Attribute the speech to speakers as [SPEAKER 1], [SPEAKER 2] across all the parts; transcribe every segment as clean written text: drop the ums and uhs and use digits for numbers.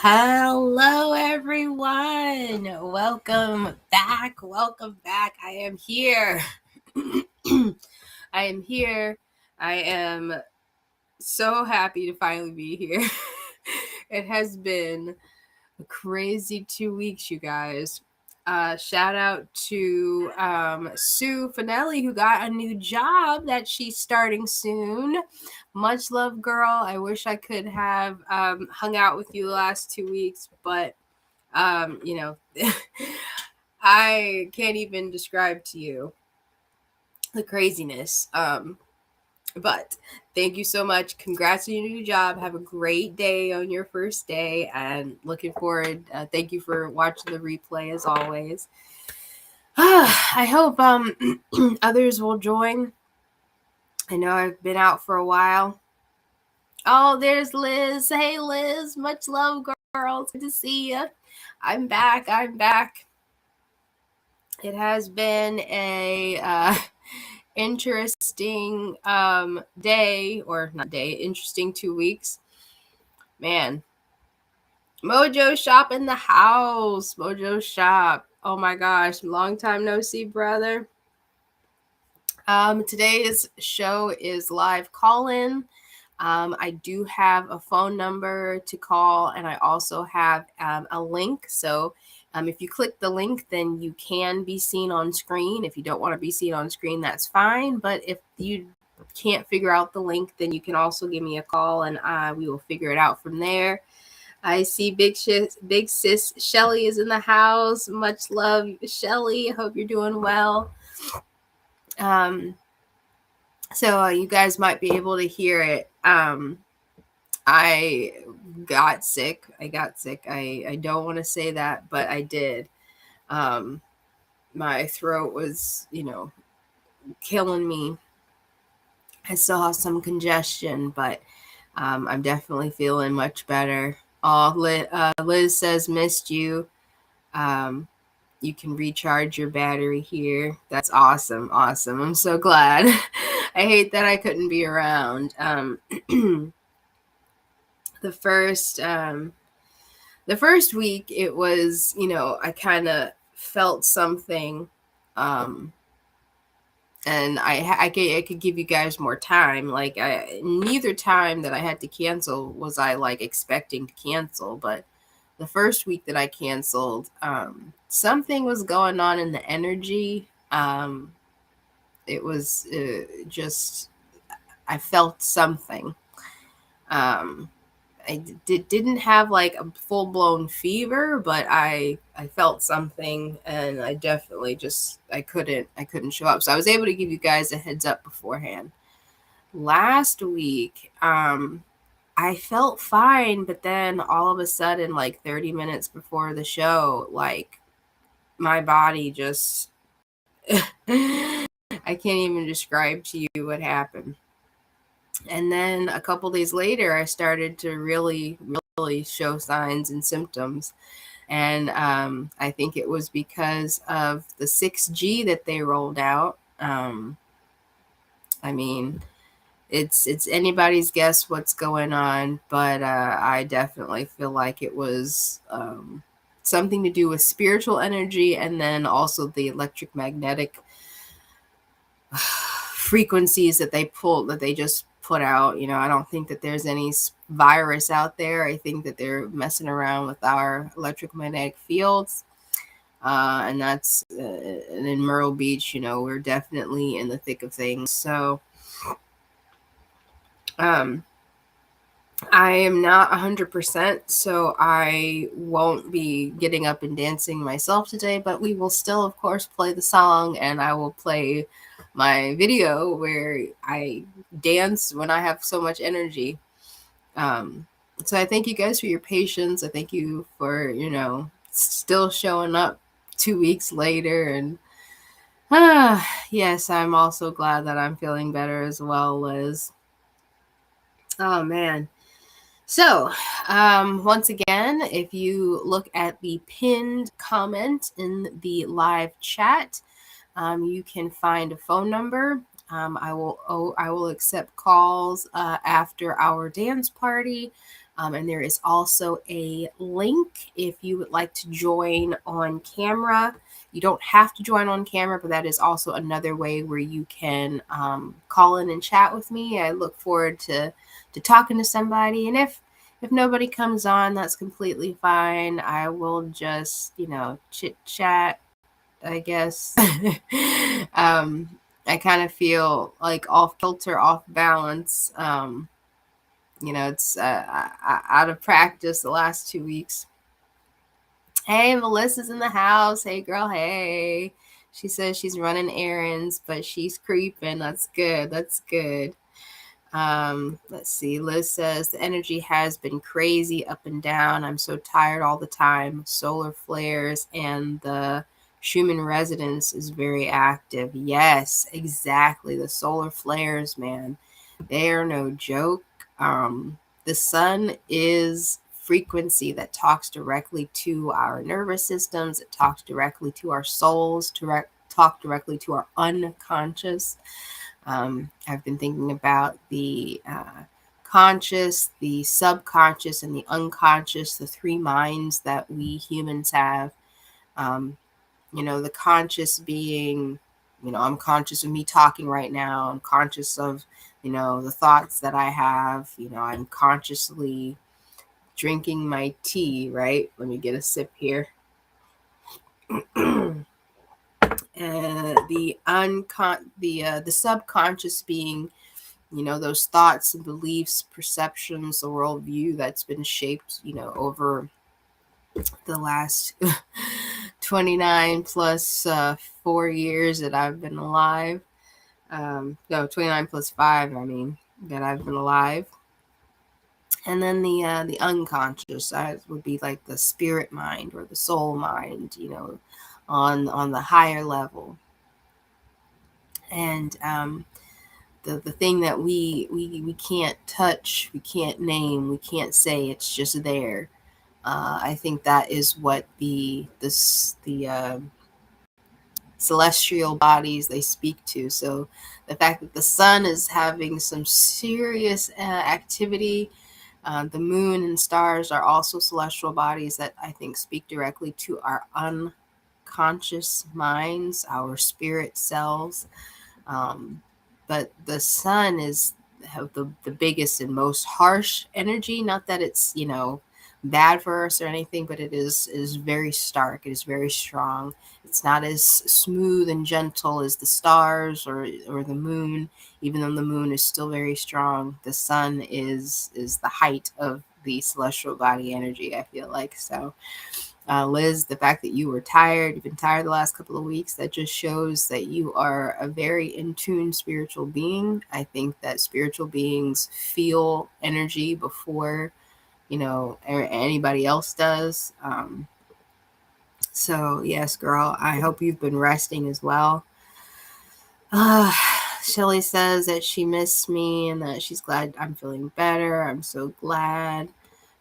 [SPEAKER 1] Hello, everyone. Welcome back. Welcome back. I am here. I am here. I am so happy to finally be here. It has been a crazy 2 weeks, you guys. Shout out to Sue Finelli, who got a new job that she's starting soon. Much love, girl. I wish I could have hung out with you the last 2 weeks, but I can't even describe to you the craziness. But thank you so much. Congrats on your new job. Have a great day on your first day, and looking forward. Thank you for watching the replay as always. I hope others will join. I know I've been out for a while. Oh, there's Liz. Hey, Liz. Much love, girls. Good to see you. I'm back. It has been a interesting interesting 2 weeks. Man. Mojo Shop in the house. Mojo Shop. Oh my gosh. Long time no see, brother. Today's show is live call-in. I do have a phone number to call, and I also have a link. So if you click the link, then you can be seen on screen. If you don't want to be seen on screen, that's fine. But if you can't figure out the link, then you can also give me a call, and we will figure it out from there. I see big sis Shelly is in the house. Much love, Shelly. Hope you're doing well. So you guys might be able to hear it. I got sick. I don't want to say that, but I did. My throat was, killing me. I still have some congestion, but I'm definitely feeling much better. Oh, Liz says, missed you. You can recharge your battery here. That's awesome. I'm so glad. I hate that I couldn't be around. The first week, it was, I kind of felt something, and I could give you guys more time. Like, neither time that I had to cancel was I like expecting to cancel, but the first week that I canceled, something was going on in the energy. It was just, I felt something. I didn't have like a full-blown fever, but I felt something, and I definitely I couldn't show up. So I was able to give you guys a heads up beforehand. Last week, I felt fine, but then all of a sudden, like 30 minutes before the show, like my body just, I can't even describe to you what happened. And then a couple days later, I started to really show signs and symptoms. And I think it was because of the 6G that they rolled out. I mean, it's anybody's guess what's going on, but I definitely feel like it was something to do with spiritual energy, and then also the electromagnetic frequencies that they just put out. I don't think that there's any virus out there. I think that they're messing around with our electromagnetic fields. And that's in Myrtle Beach, we're definitely in the thick of things. So I am not 100%, so I won't be getting up and dancing myself today, but we will still, of course, play the song, and I will play my video where I dance when I have so much energy. So I thank you guys for your patience. I thank you for, still showing up 2 weeks later. And yes, I'm also glad that I'm feeling better as well, Liz. Oh, man. So, once again, if you look at the pinned comment in the live chat, you can find a phone number. I will accept calls after our dance party. And there is also a link if you would like to join on camera. You don't have to join on camera, but that is also another way where you can call in and chat with me. I look forward to talking to somebody. And if nobody comes on, that's completely fine. I will just, chit chat, I guess. I kind of feel like off kilter, off balance. It's out of practice the last 2 weeks. Hey, Melissa's in the house. Hey, girl. Hey. She says she's running errands, but she's creeping. That's good. That's good. Let's see. Liz says the energy has been crazy up and down. I'm so tired all the time. Solar flares and the Schumann resonance is very active. Yes, exactly. The solar flares, man, they are no joke. The sun is frequency that talks directly to our nervous systems. It talks directly to our souls, talk directly to our unconscious. I've been thinking about the conscious, the subconscious, and the unconscious, the three minds that we humans have. The conscious being, I'm conscious of me talking right now. I'm conscious of, the thoughts that I have. I'm consciously drinking my tea, right? Let me get a sip here. The subconscious being, those thoughts and beliefs, perceptions, the worldview that's been shaped, over the last 29 plus 4 years that I've been alive. 29 plus 5, that I've been alive. And then the unconscious would be like the spirit mind or the soul mind, on the higher level. And the thing that we can't touch, we can't name, we can't say, it's just there. I think that is what the celestial bodies they speak to. So the fact that the sun is having some serious activity, the moon and stars are also celestial bodies that I think speak directly to our unconscious minds, our spirit selves. But the sun have the biggest and most harsh energy. Not that it's, bad for us or anything, but it is very stark. It is very strong. It's not as smooth and gentle as the stars or the moon, even though the moon is still very strong. The sun is the height of the celestial body energy, I feel like. So Liz, the fact that you were tired, you've been tired the last couple of weeks, that just shows that you are a very in tune spiritual being. I think that spiritual beings feel energy before, anybody else does. So yes, girl, I hope you've been resting as well. Shelly says that she missed me and that she's glad I'm feeling better. I'm so glad.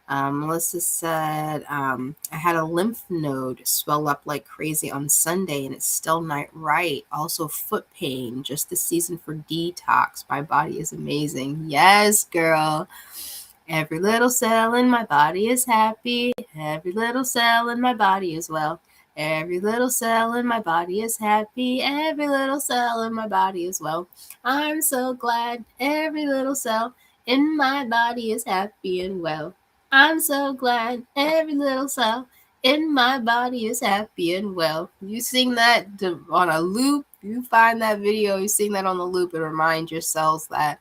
[SPEAKER 1] Melissa said, I had a lymph node swell up like crazy on Sunday and it's still not right. Also foot pain, just the season for detox. My body is amazing. Yes, girl. Every little cell in my body is happy. Every little cell in my body is well. Every little cell in my body is happy. Every little cell in my body is well. I'm so glad every little cell in my body is happy and well. I'm so glad every little cell in my body is happy and well. You sing that on a loop. You find that video, you sing that on the loop and remind your cells that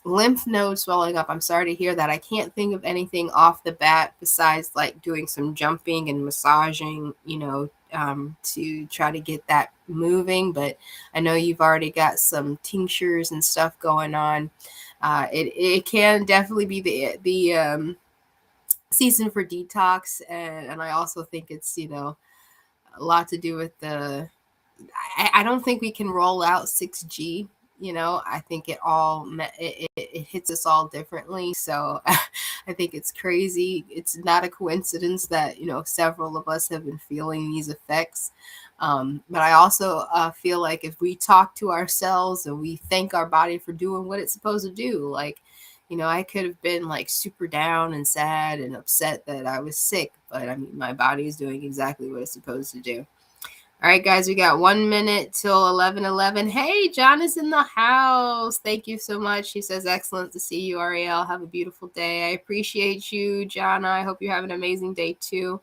[SPEAKER 1] lymph node swelling up. I'm sorry to hear that. I can't think of anything off the bat besides like doing some jumping and massaging, to try to get that moving. But I know you've already got some tinctures and stuff going on. It can definitely be the season for detox, and I also think it's a lot to do with I don't think we can roll out 6G. I think it hits us all differently. So I think it's crazy. It's not a coincidence that several of us have been feeling these effects. But I also feel like if we talk to ourselves and we thank our body for doing what it's supposed to do, like You know, I could have been like super down and sad and upset that I was sick, but I mean, my body is doing exactly what it's supposed to do. All right, guys, we got 1 minute till 11:11. Hey, John is in the house. Thank you so much. He says, excellent to see you, Arielle. Have a beautiful day. I appreciate you, Jonna. I hope you have an amazing day, too.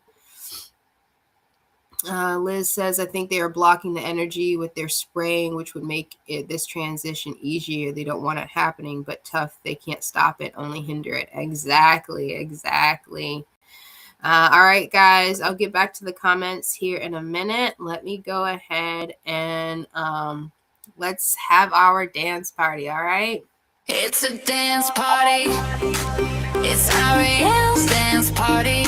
[SPEAKER 1] Liz says, I think they are blocking the energy with their spraying, which would make this transition easier. They don't want it happening, but tough. They can't stop it, only hinder it. Exactly. All right, guys, I'll get back to the comments here in a minute. Let me go ahead and let's have our dance party, all right?
[SPEAKER 2] It's a dance party. It's Arielle's dance party.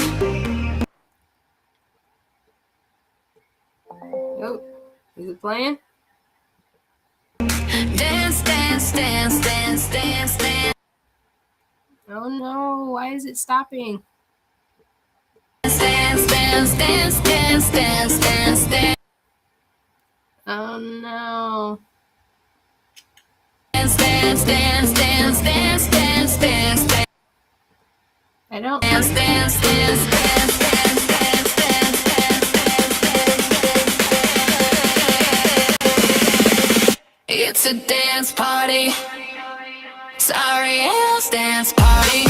[SPEAKER 1] Oh, is it playing?
[SPEAKER 2] Dance, dance, dance, dance, dance, dance.
[SPEAKER 1] Oh no, why is it stopping?
[SPEAKER 2] Dance, dance, dance, dance, dance, dance, dance.
[SPEAKER 1] Oh no.
[SPEAKER 2] Dance, dance, dance, dance, dance, dance, dance, dance.
[SPEAKER 1] I don't
[SPEAKER 2] dance, dance, dance, dance, dance, dance, dance, dance. It's a dance party. It's Arielle's dance party.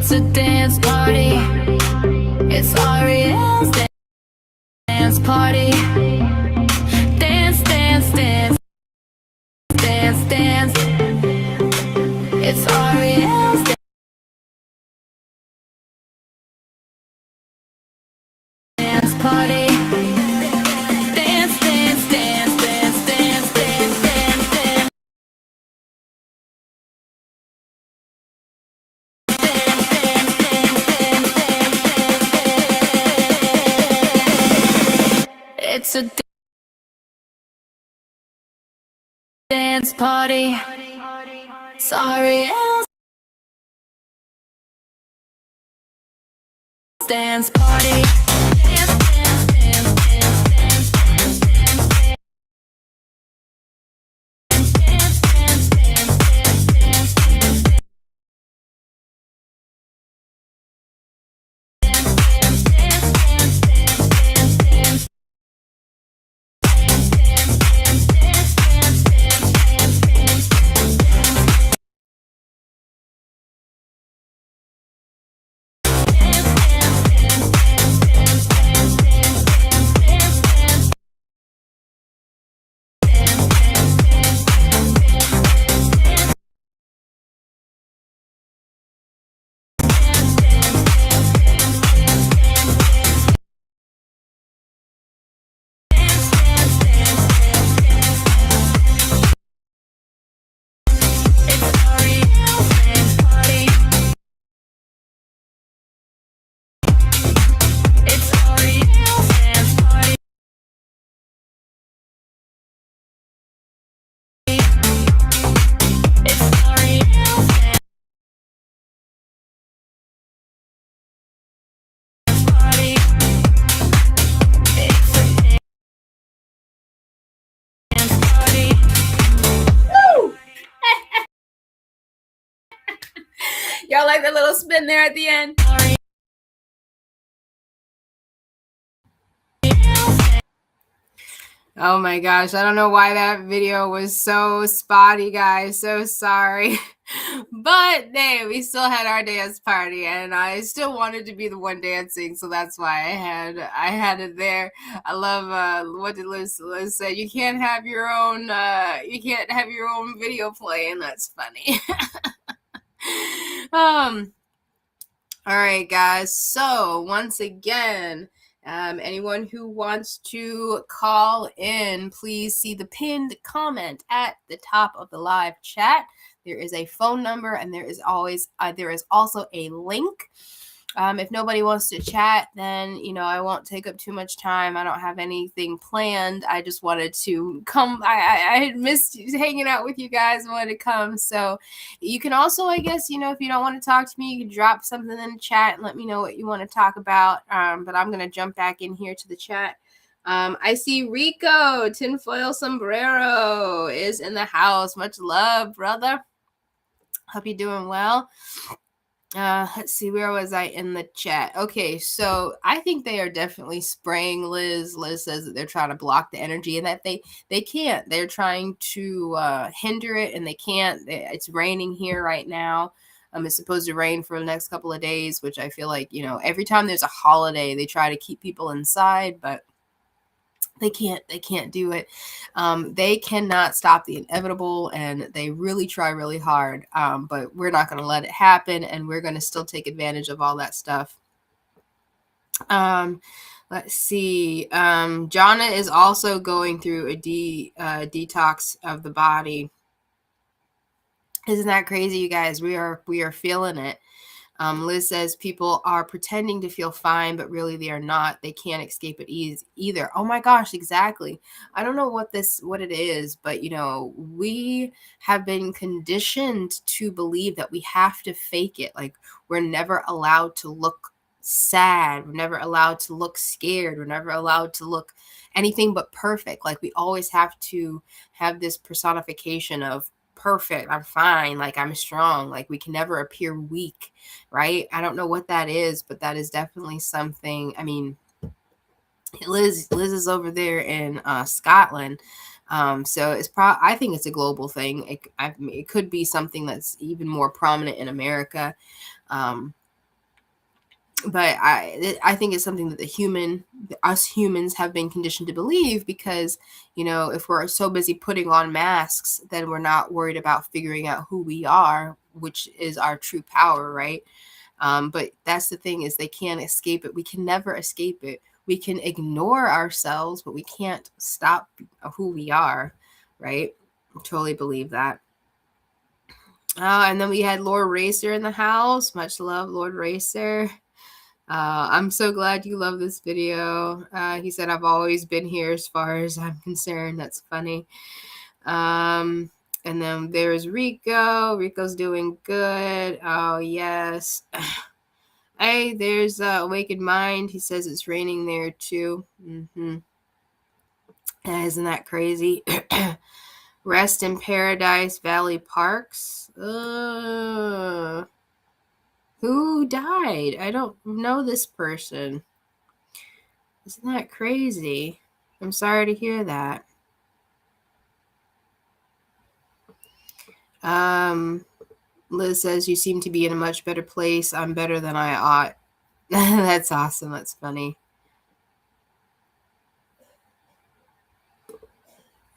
[SPEAKER 2] It's a dance party. It's Arielle's dance party. Dance, dance, dance, dance, dance. It's Arielle's dance party. Dance, dance, dance, dance, dance, dance, dance, dance. It's a dance party. Sorry, else. Dance party. Dance, dance, dance, dance, dance, dance, dance, dance. Dance, dance, dance, dance, dance, dance, dance.
[SPEAKER 1] Y'all like that little spin there at the end? Oh my gosh, I don't know why that video was so spotty, guys. So sorry. But hey, we still had our dance party and I still wanted to be the one dancing, so that's why I had it there. I love what did Liz say? You can't have your own video playing. That's funny. All right, guys. So once again, anyone who wants to call in, please see the pinned comment at the top of the live chat. There is a phone number, and there is also a link. If nobody wants to chat, then I won't take up too much time. I don't have anything planned. I just wanted to come. I had missed hanging out with you guys. I wanted to come. So you can also, I guess, if you don't want to talk to me, you can drop something in the chat and let me know what you want to talk about. But I'm gonna jump back in here to the chat. I see Rico Tinfoil Sombrero is in the house. Much love, brother. Hope you're doing well. Let's see, where was I in the chat? Okay, so I think they are definitely spraying Liz. Liz says that they're trying to block the energy and that they can't. They're trying to hinder it and they can't. It's raining here right now. It's supposed to rain for the next couple of days, which I feel like, every time there's a holiday, they try to keep people inside, but they can't do it. They cannot stop the inevitable, and they really try really hard. But we're not going to let it happen, and we're going to still take advantage of all that stuff. Let's see. Jonna is also going through a detox of the body. Isn't that crazy, you guys? We are feeling it. Liz says people are pretending to feel fine, but really they are not. They can't escape it either. Oh my gosh, exactly. I don't know what it is, but we have been conditioned to believe that we have to fake it. Like we're never allowed to look sad. We're never allowed to look scared. We're never allowed to look anything but perfect. Like we always have to have this personification of perfect, I'm fine, like I'm strong, like we can never appear weak, right? I don't know what that is, but that is definitely something. I mean, Liz is over there in Scotland, so I think it's a global thing. It could be something that's even more prominent in America, but I think it's something that us humans have been conditioned to believe, because if we're so busy putting on masks, then we're not worried about figuring out who we are, which is our true power, right? But that's the thing, is they can't escape it. We can never escape it. We can ignore ourselves, but we can't stop who we are, right? I totally believe that. And then we had Lord Racer in the house. Much love, Lord Racer. I'm so glad you love this video. He said, I've always been here as far as I'm concerned. That's funny. And then there's Rico. Rico's doing good. Oh, yes. Hey, there's Awakened Mind. He says it's raining there too. Isn't that crazy? Rest in Paradise Valley Parks. Who died? I don't know this person. Isn't that crazy? I'm sorry to hear that. Liz says, you seem to be in a much better place. I'm better than I ought. That's awesome. That's funny.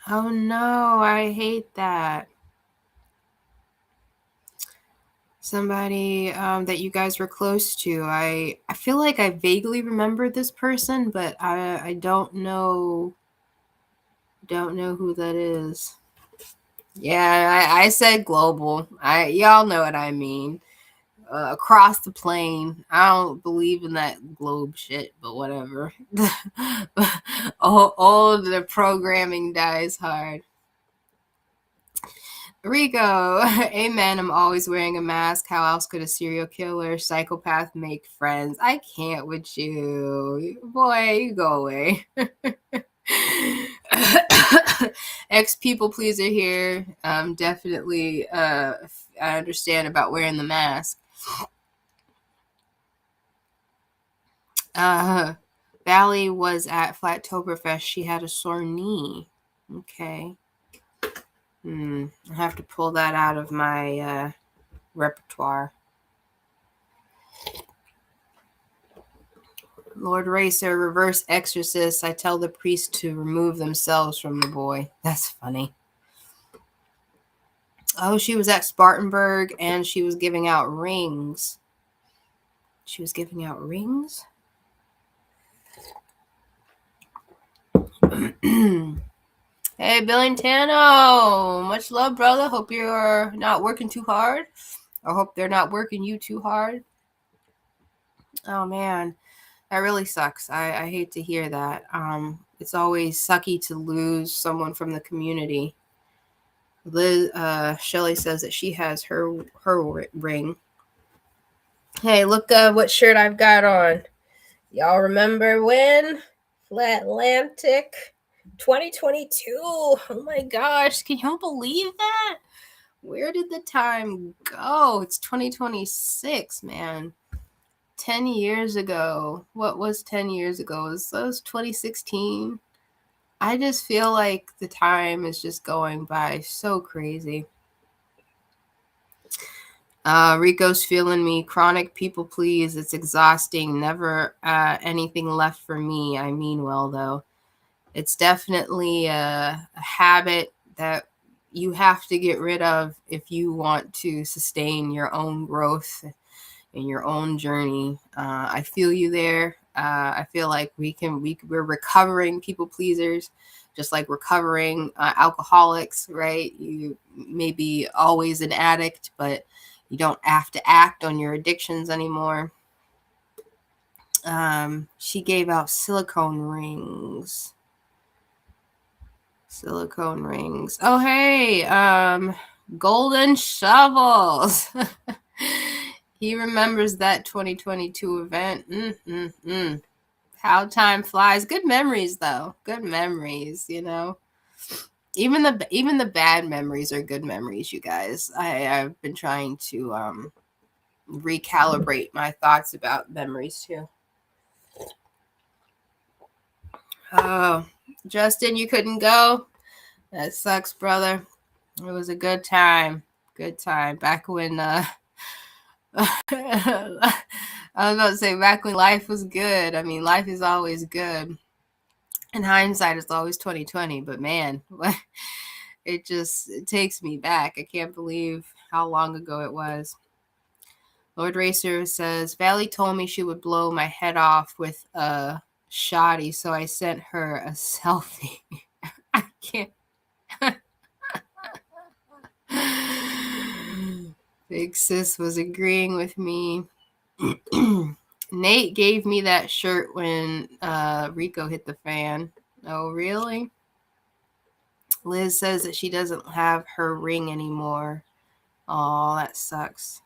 [SPEAKER 1] Oh no, I hate that. Somebody that you guys were close to. I feel like I vaguely remember this person, but I don't know who that is. Yeah, I said global. Y'all know what I mean. Across the plane. I don't believe in that globe shit, but whatever. all the programming dies hard. Rico, amen. I'm always wearing a mask. How else could a serial killer, psychopath make friends? I can't with you. Boy, you go away. Ex people pleaser here. Definitely I understand about wearing the mask. Valley was at Flattoberfest. She had a sore knee. Okay. I have to pull that out of my repertoire. Lord Racer, reverse exorcist. I tell the priest to remove themselves from the boy. That's funny. Oh, she was at Spartanburg and she was giving out rings. She was giving out rings? Hey, Billingtano. Much love, brother. Hope you're not working too hard. I hope they're not working you too hard. Oh, man. That really sucks. I hate to hear that. It's always sucky to lose someone from the community. Liz, Shelly says that she has her ring. Hey, look what shirt I've got on. Y'all remember when? Flatlantic 2022. Oh my gosh, can you believe that? Where did the time go? It's 2026, man. 10 years ago. What was 10 years ago? That was 2016. I just feel like the time is just going by so crazy. Rico's feeling me. Chronic people please. It's exhausting. Never anything left for me. I mean well, though. It's definitely a habit that you have to get rid of if you want to sustain your own growth and your own journey. I feel you there. I feel like we're recovering people pleasers, just like recovering alcoholics, right? You may be always an addict, but you don't have to act on your addictions anymore. She gave out silicone rings. Oh, hey, golden shovels. He remembers that 2022 event. How time flies. Good memories, though. Good memories, you know. Even the bad memories are good memories, you guys. I've been trying to recalibrate my thoughts about memories too. Oh, Justin, you couldn't go? That sucks, brother. It was a good time. Good time. Back when I was about to say back when life was good. I mean, life is always good. In hindsight, it's always 2020, but man, it takes me back. I can't believe how long ago it was. Lord Racer says, Valley told me she would blow my head off with a shoddy, so I sent her a selfie. I can't. Big sis was agreeing with me. Nate gave me that shirt when Rico hit the fan. Oh, really? Liz says that she doesn't have her ring anymore. Oh, that sucks.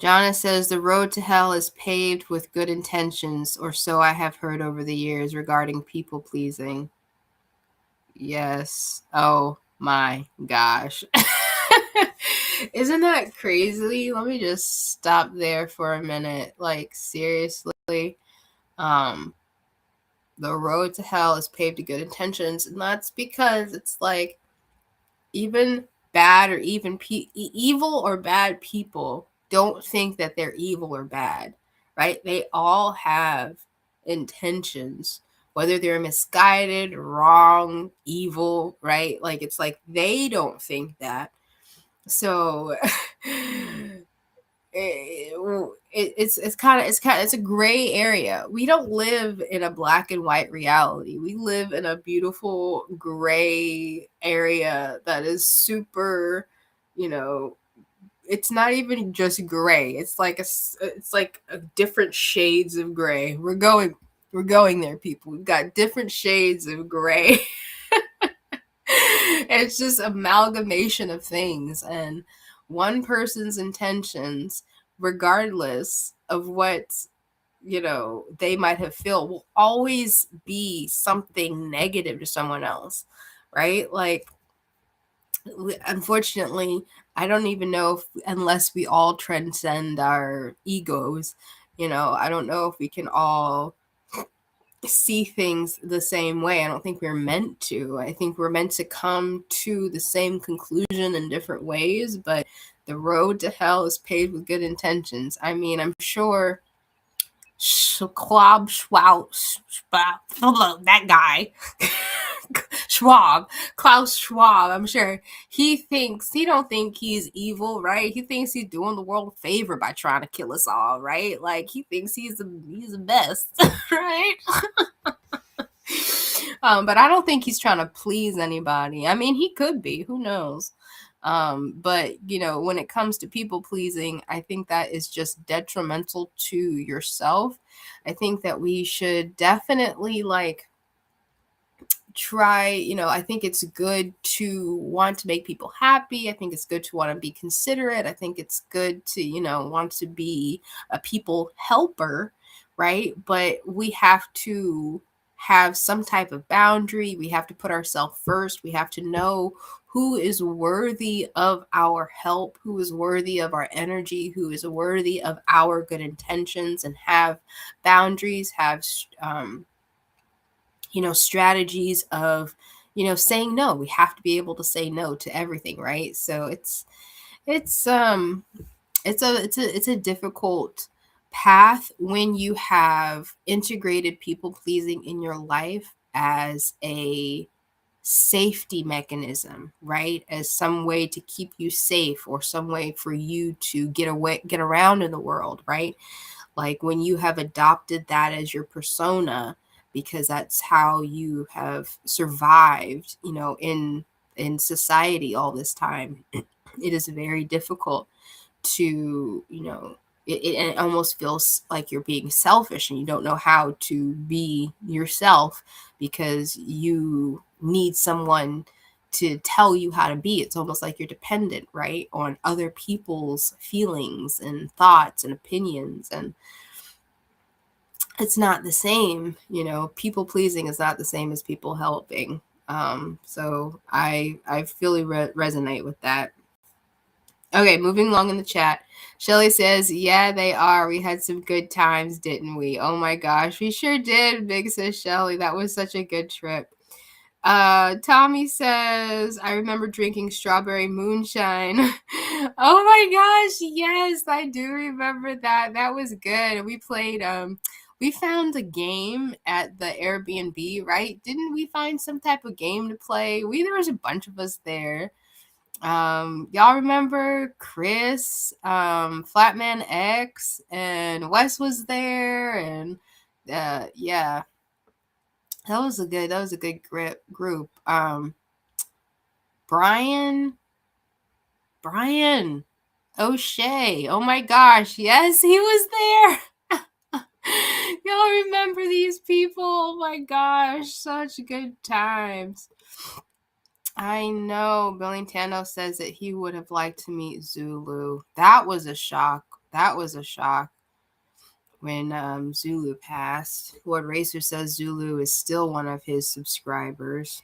[SPEAKER 1] Jonna says the road to hell is paved with good intentions, or so I have heard over the years regarding people pleasing. Yes. Oh my gosh. Isn't that crazy? Let me just stop there for a minute. Like, seriously. The road to hell is paved with good intentions, and that's because it's like even bad or even evil or bad people don't think that they're evil or bad, right? They all have intentions, whether they're misguided, wrong, evil, right? Like it's like they don't think that. So it's a gray area. We don't live in a black and white reality. We live in a beautiful gray area that is super, you know, it's not even just gray. It's like a different shades of gray. We're going there, people. We've got different shades of gray. It's just amalgamation of things, and one person's intentions, regardless of what they might have felt, will always be something negative to someone else, right? Like unfortunately, I don't even know if, unless we all transcend our egos, I don't know if we can all see things the same way. I don't think we're meant to. I think we're meant to come to the same conclusion in different ways, but the road to hell is paved with good intentions. I mean, I'm sure that guy, Schwab, Klaus Schwab, I'm sure he don't think he's evil, right? He thinks he's doing the world a favor by trying to kill us all, right? Like he thinks he's the best, right? But I don't think he's trying to please anybody. I mean, he could be, who knows? But when it comes to people pleasing, I think that is just detrimental to yourself. I think that we should definitely try, I think it's good to want to make people happy. I think it's good to want to be considerate. I think it's good to, want to be a people helper, right? But we have to have some type of boundary. We have to put ourselves first. We have to know who is worthy of our help, who is worthy of our energy, who is worthy of our good intentions, and have boundaries, have strategies of, saying no. We have to be able to say no to everything, right? So it's a difficult path when you have integrated people pleasing in your life as a safety mechanism, right? As some way to keep you safe, or some way for you to get around in the world, right? Like when you have adopted that as your persona, because that's how you have survived, in society all this time. It is very difficult to, it almost feels like you're being selfish, and you don't know how to be yourself because you need someone to tell you how to be. It's almost like you're dependent, right, on other people's feelings and thoughts and opinions. And it's not the same, people pleasing is not the same as people helping. So I fully resonate with that. Okay, moving along in the chat. Shelly says, yeah, they are. We had some good times, didn't we? Oh my gosh, we sure did, big sis Shelly. That was such a good trip. Tommy says, I remember drinking strawberry moonshine. Oh my gosh, yes, I do remember that. That was good. We played, we found a game at the Airbnb, right? Didn't we find some type of game to play? There was a bunch of us there. Y'all remember Chris, Flatman X, and Wes was there, and yeah, that was a good group. Brian O'Shea. Oh my gosh, yes, he was there. Y'all remember these people? Oh my gosh, such good times. I know. Billy Tando says that he would have liked to meet Zulu. That was a shock. When Zulu passed. Lord Racer says Zulu is still one of his subscribers.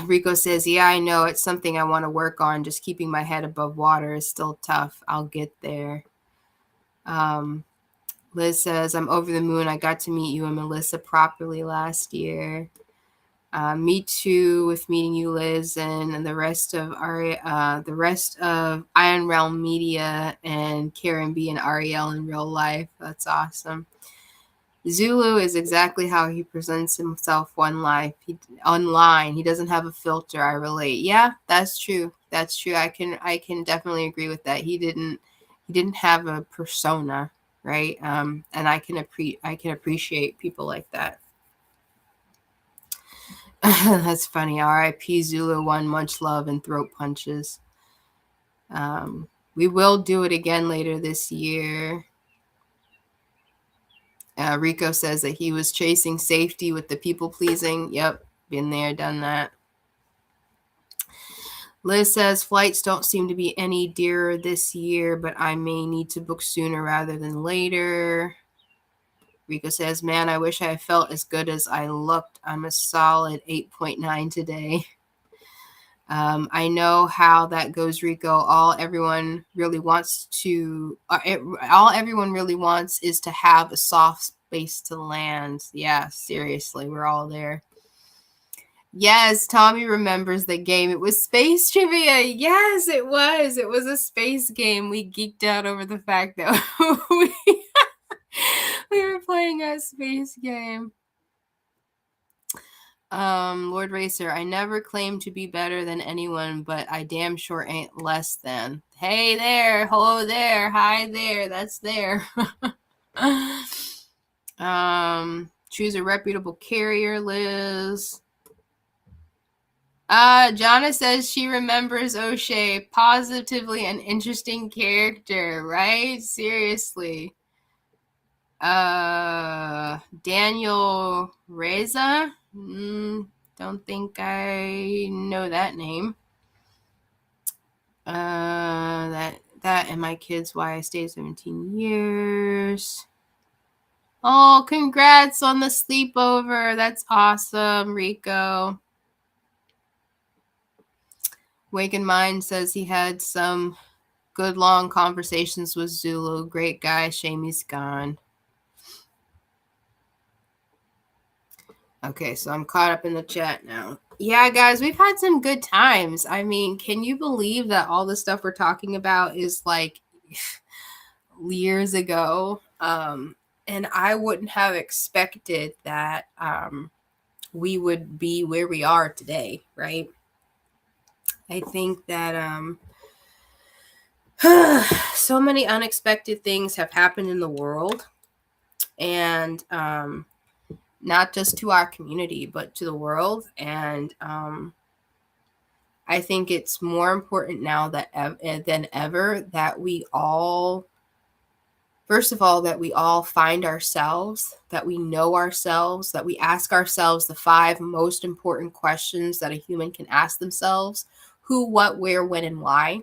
[SPEAKER 1] Rico says, yeah, I know. It's something I want to work on. Just keeping my head above water is still tough. I'll get there. Liz says, I'm over the moon. I got to meet you and Melissa properly last year. Me too, with meeting you, Liz, and the rest of Iron Realm Media, and Karen B and Arielle in real life. That's awesome. Zulu is exactly how he presents himself online. He doesn't have a filter. I relate. Yeah, that's true. I can definitely agree with that. He didn't have a persona, right? And I can appreciate people like that. That's funny. R.I.P. Zulu 1, much love and throat punches. We will do it again later this year. Rico says that he was chasing safety with the people pleasing. Yep, been there, done that. Liz says flights don't seem to be any dearer this year, but I may need to book sooner rather than later. Rico says, man, I wish I felt as good as I looked. I'm a solid 8.9 today. I know how that goes, Rico. All everyone really wants is to have a soft space to land. Yeah, seriously, we're all there. Yes, Tommy remembers the game. It was space trivia. Yes, it was. It was a space game. We geeked out over the fact that we were playing a space game. Lord Racer, I never claimed to be better than anyone, but I damn sure ain't less than. Hey there, hello there, hi there, that's there. Choose a reputable carrier, Liz. Jonna says she remembers O'Shea. Positively an interesting character, right? Seriously. Daniel Reza? Don't think I know that name. That and my kids, why I stayed 17 years. Oh, congrats on the sleepover. That's awesome, Rico. Waken Mind says he had some good long conversations with Zulu. Great guy. Shame he's gone. Okay, so I'm caught up in the chat now. Yeah, guys, we've had some good times. I mean, can you believe that all the stuff we're talking about is like years ago? And I wouldn't have expected that we would be where we are today, right? I think that so many unexpected things have happened in the world, and not just to our community, but to the world. And I think it's more important now than ever that we all, first of all, that we all find ourselves, that we know ourselves, that we ask ourselves the 5 most important questions that a human can ask themselves: who, what, where, when, and why.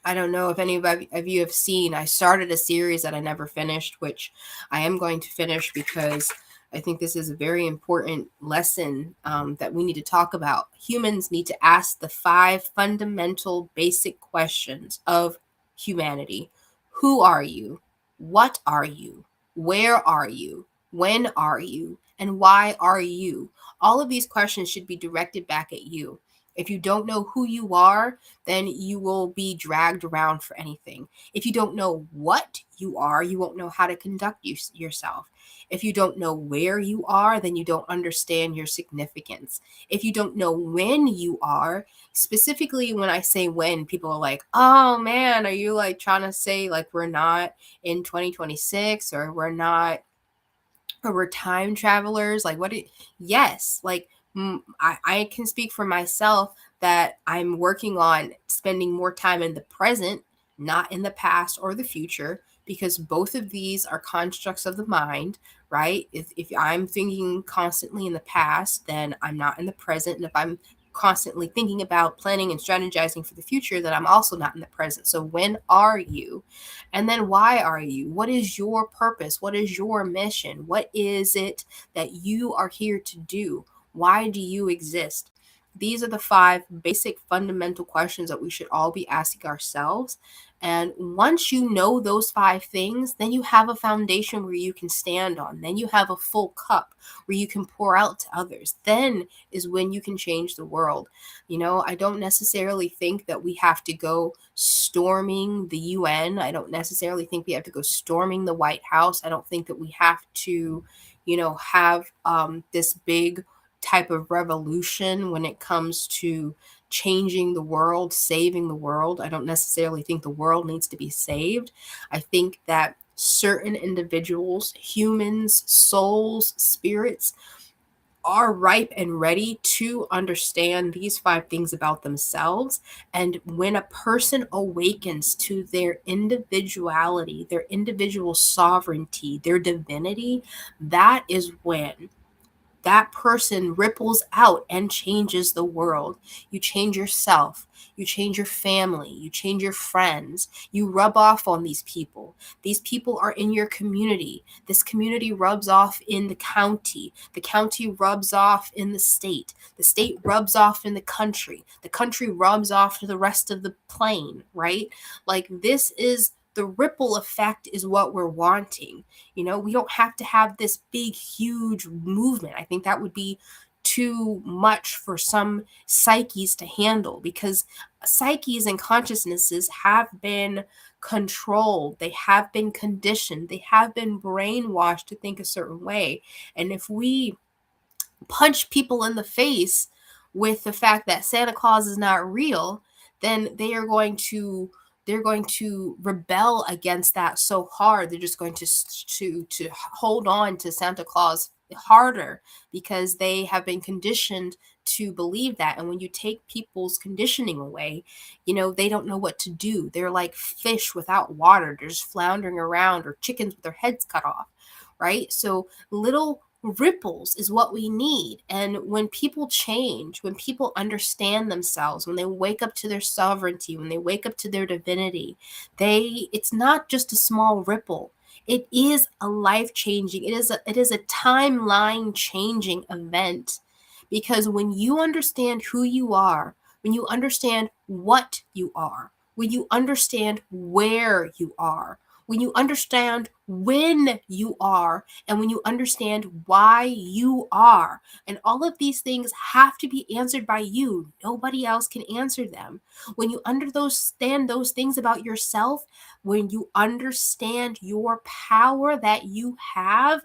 [SPEAKER 1] I don't know if any of you have seen, I started a series that I never finished, which I am going to finish because I think this is a very important lesson that we need to talk about. Humans need to ask the 5 fundamental basic questions of humanity. Who are you? What are you? Where are you? When are you? And why are you? All of these questions should be directed back at you. If you don't know who you are, then you will be dragged around for anything. If you don't know what you are, you won't know how to conduct yourself. If you don't know where you are, then you don't understand your significance. If you don't know when you are, specifically when I say when, people are like, oh man, are you like trying to say like we're not in 2026 or we're not, or we're time travelers? Like yes, like I can speak for myself that I'm working on spending more time in the present, not in the past or the future, because both of these are constructs of the mind, right? If I'm thinking constantly in the past, then I'm not in the present. And if I'm constantly thinking about planning and strategizing for the future, then I'm also not in the present. So when are you? And then why are you? What is your purpose? What is your mission? What is it that you are here to do? Why do you exist? These are the 5 basic fundamental questions that we should all be asking ourselves. And once you know those 5 things, then you have a foundation where you can stand on. Then you have a full cup where you can pour out to others. Then is when you can change the world. You know, I don't necessarily think that we have to go storming the UN. I don't necessarily think we have to go storming the White House. I don't think that we have to, have this big type of revolution when it comes to changing the world, saving the world. I don't necessarily think the world needs to be saved. I think that certain individuals, humans, souls, spirits are ripe and ready to understand these 5 things about themselves. And when a person awakens to their individuality, their individual sovereignty, their divinity, that is when that person ripples out and changes the world. You change yourself, you change your family, you change your friends, you rub off on these people. These people are in your community. This community rubs off in the county rubs off in the state rubs off in the country rubs off to the rest of the plane, right? Like, this is the ripple effect is what we're wanting. You know, we don't have to have this big, huge movement. I think that would be too much for some psyches to handle, because psyches and consciousnesses have been controlled, they have been conditioned, they have been brainwashed to think a certain way. And if we punch people in the face with the fact that Santa Claus is not real, then they're going to rebel against that so hard. They're just going to hold on to Santa Claus harder, because they have been conditioned to believe that. And when you take people's conditioning away, you know, they don't know what to do. They're like fish without water. They're just floundering around, or chickens with their heads cut off, right? So little ripples is what we need. And when people change, when people understand themselves, when they wake up to their sovereignty, when they wake up to their divinity, it's not just a small ripple. It is a life-changing, it is a timeline changing event. Because when you understand who you are, when you understand what you are, when you understand where you are, when you understand when you are, and when you understand why you are, and all of these things have to be answered by you. Nobody else can answer them. When you understand those things about yourself, when you understand your power that you have,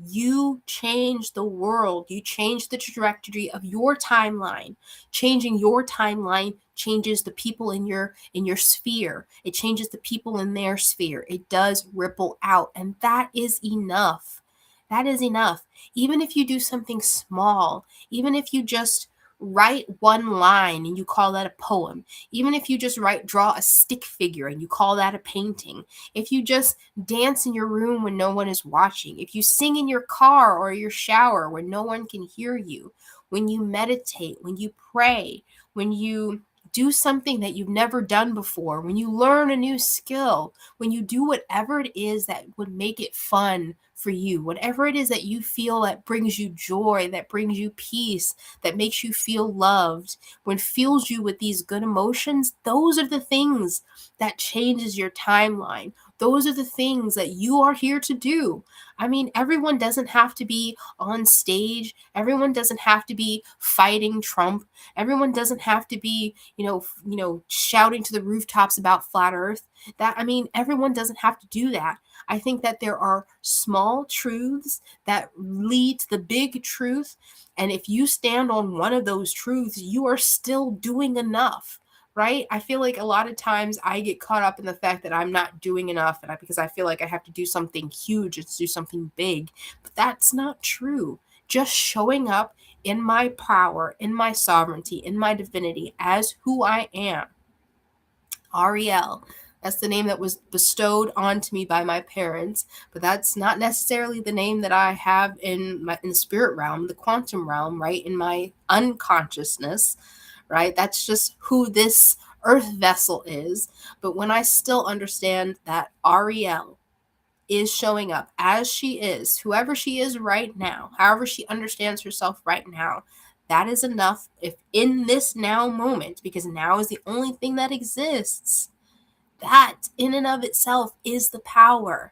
[SPEAKER 1] you change the world. You change the trajectory of your timeline. Changing your timeline changes the people in your sphere. It changes the people in their sphere. It does ripple out, and that is enough. That is enough. Even if you do something small, even if you just write one line and you call that a poem, even if you just draw a stick figure and you call that a painting, if you just dance in your room when no one is watching, if you sing in your car or your shower when no one can hear you, when you meditate, when you pray, when you do something that you've never done before, when you learn a new skill, when you do whatever it is that would make it fun for you, whatever it is that you feel that brings you joy, that brings you peace, that makes you feel loved, when fills you with these good emotions, those are the things that changes your timeline. Those are the things that you are here to do. I mean, everyone doesn't have to be on stage. Everyone doesn't have to be fighting Trump. Everyone doesn't have to be, shouting to the rooftops about flat earth. Everyone doesn't have to do that. I think that there are small truths that lead to the big truth. And if you stand on one of those truths, you are still doing enough. Right? I feel like a lot of times I get caught up in the fact that I'm not doing enough, because I feel like I have to do something huge and do something big. But that's not true. Just showing up in my power, in my sovereignty, in my divinity as who I am. Arielle. That's the name that was bestowed onto me by my parents, but that's not necessarily the name that I have in the spirit realm, the quantum realm, right? In my unconsciousness. Right? That's just who this earth vessel is. But when I still understand that Arielle is showing up as she is, whoever she is right now, however she understands herself right now, that is enough. If in this now moment, because now is the only thing that exists, that in and of itself is the power.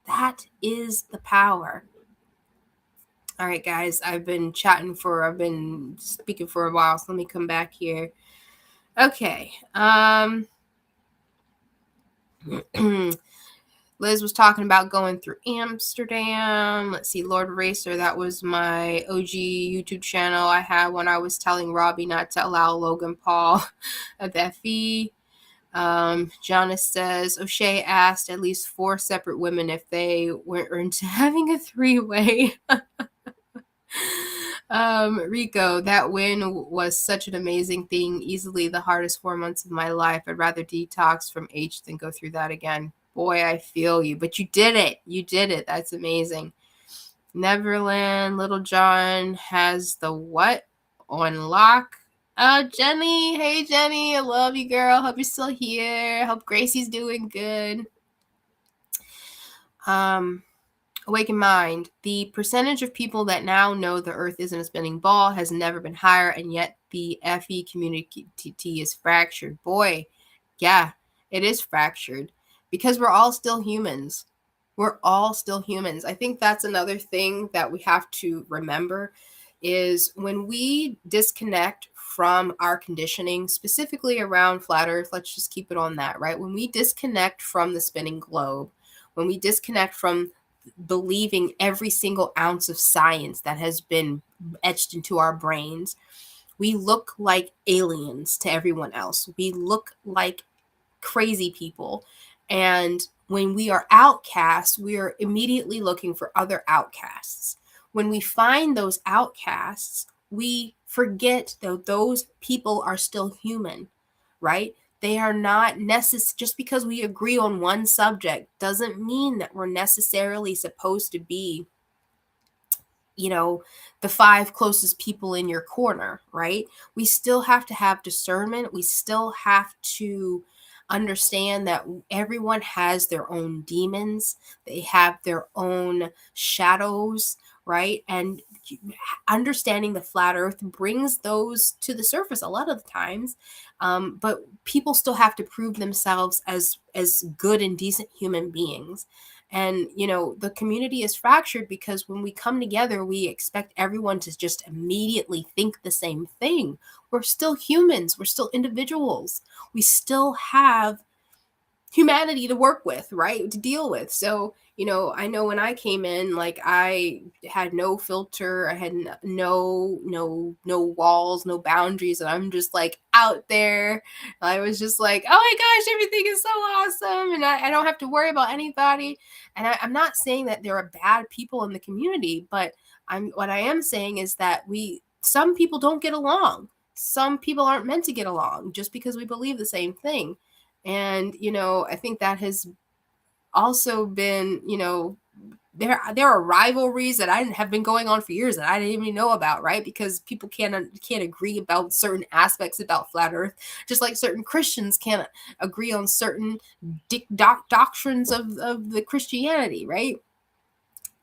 [SPEAKER 1] That is the power. All right, guys, I've been speaking for a while, so let me come back here. Okay. Liz was talking about going through Amsterdam. Let's see, Lord Racer, that was my OG YouTube channel I had when I was telling Robbie not to allow Logan Paul at that fee. Jonas says, O'Shea asked at least 4 separate women if they were into having a 3-way. Rico, that win was such an amazing thing. Easily the hardest 4 months of my life. I'd rather detox from H than go through that again. Boy, I feel you. But you did it. You did it. That's amazing. Neverland, Little John has the what on lock? Oh, Jenny. Hey, Jenny. I love you, girl. Hope you're still here. Hope Gracie's doing good. Awaken Mind. The percentage of people that now know the Earth isn't a spinning ball has never been higher, and yet the FE community is fractured. Boy, yeah, it is fractured because we're all still humans. We're all still humans. I think that's another thing that we have to remember is when we disconnect from our conditioning, specifically around flat Earth, let's just keep it on that, right? When we disconnect from the spinning globe, when we disconnect from believing every single ounce of science that has been etched into our brains, we look like aliens to everyone else. We look like crazy people. And when we are outcasts, we are immediately looking for other outcasts. When we find those outcasts, we forget that those people are still human, right? They are not necessary. Just because we agree on one subject doesn't mean that we're necessarily supposed to be, the 5 closest people in your corner, right? We still have to have discernment. We still have to understand that everyone has their own demons, they have their own shadows, right? And understanding the flat earth brings those to the surface a lot of the times. But people still have to prove themselves as good and decent human beings. And the community is fractured because when we come together, we expect everyone to just immediately think the same thing. We're still humans, we're still individuals, we still have humanity to work with, right? To deal with. So, I know when I came in, like, I had no filter, I had no walls, no boundaries, and I'm just like out there. I was just like, oh my gosh, everything is so awesome, and I don't have to worry about anybody. And I'm not saying that there are bad people in the community, but what I am saying is that some people don't get along. Some people aren't meant to get along just because we believe the same thing. And I think that has also been, there are rivalries that I have been going on for years that I didn't even know about, right? Because people can't agree about certain aspects about flat earth, just like certain Christians can't agree on certain doctrines of the Christianity, right?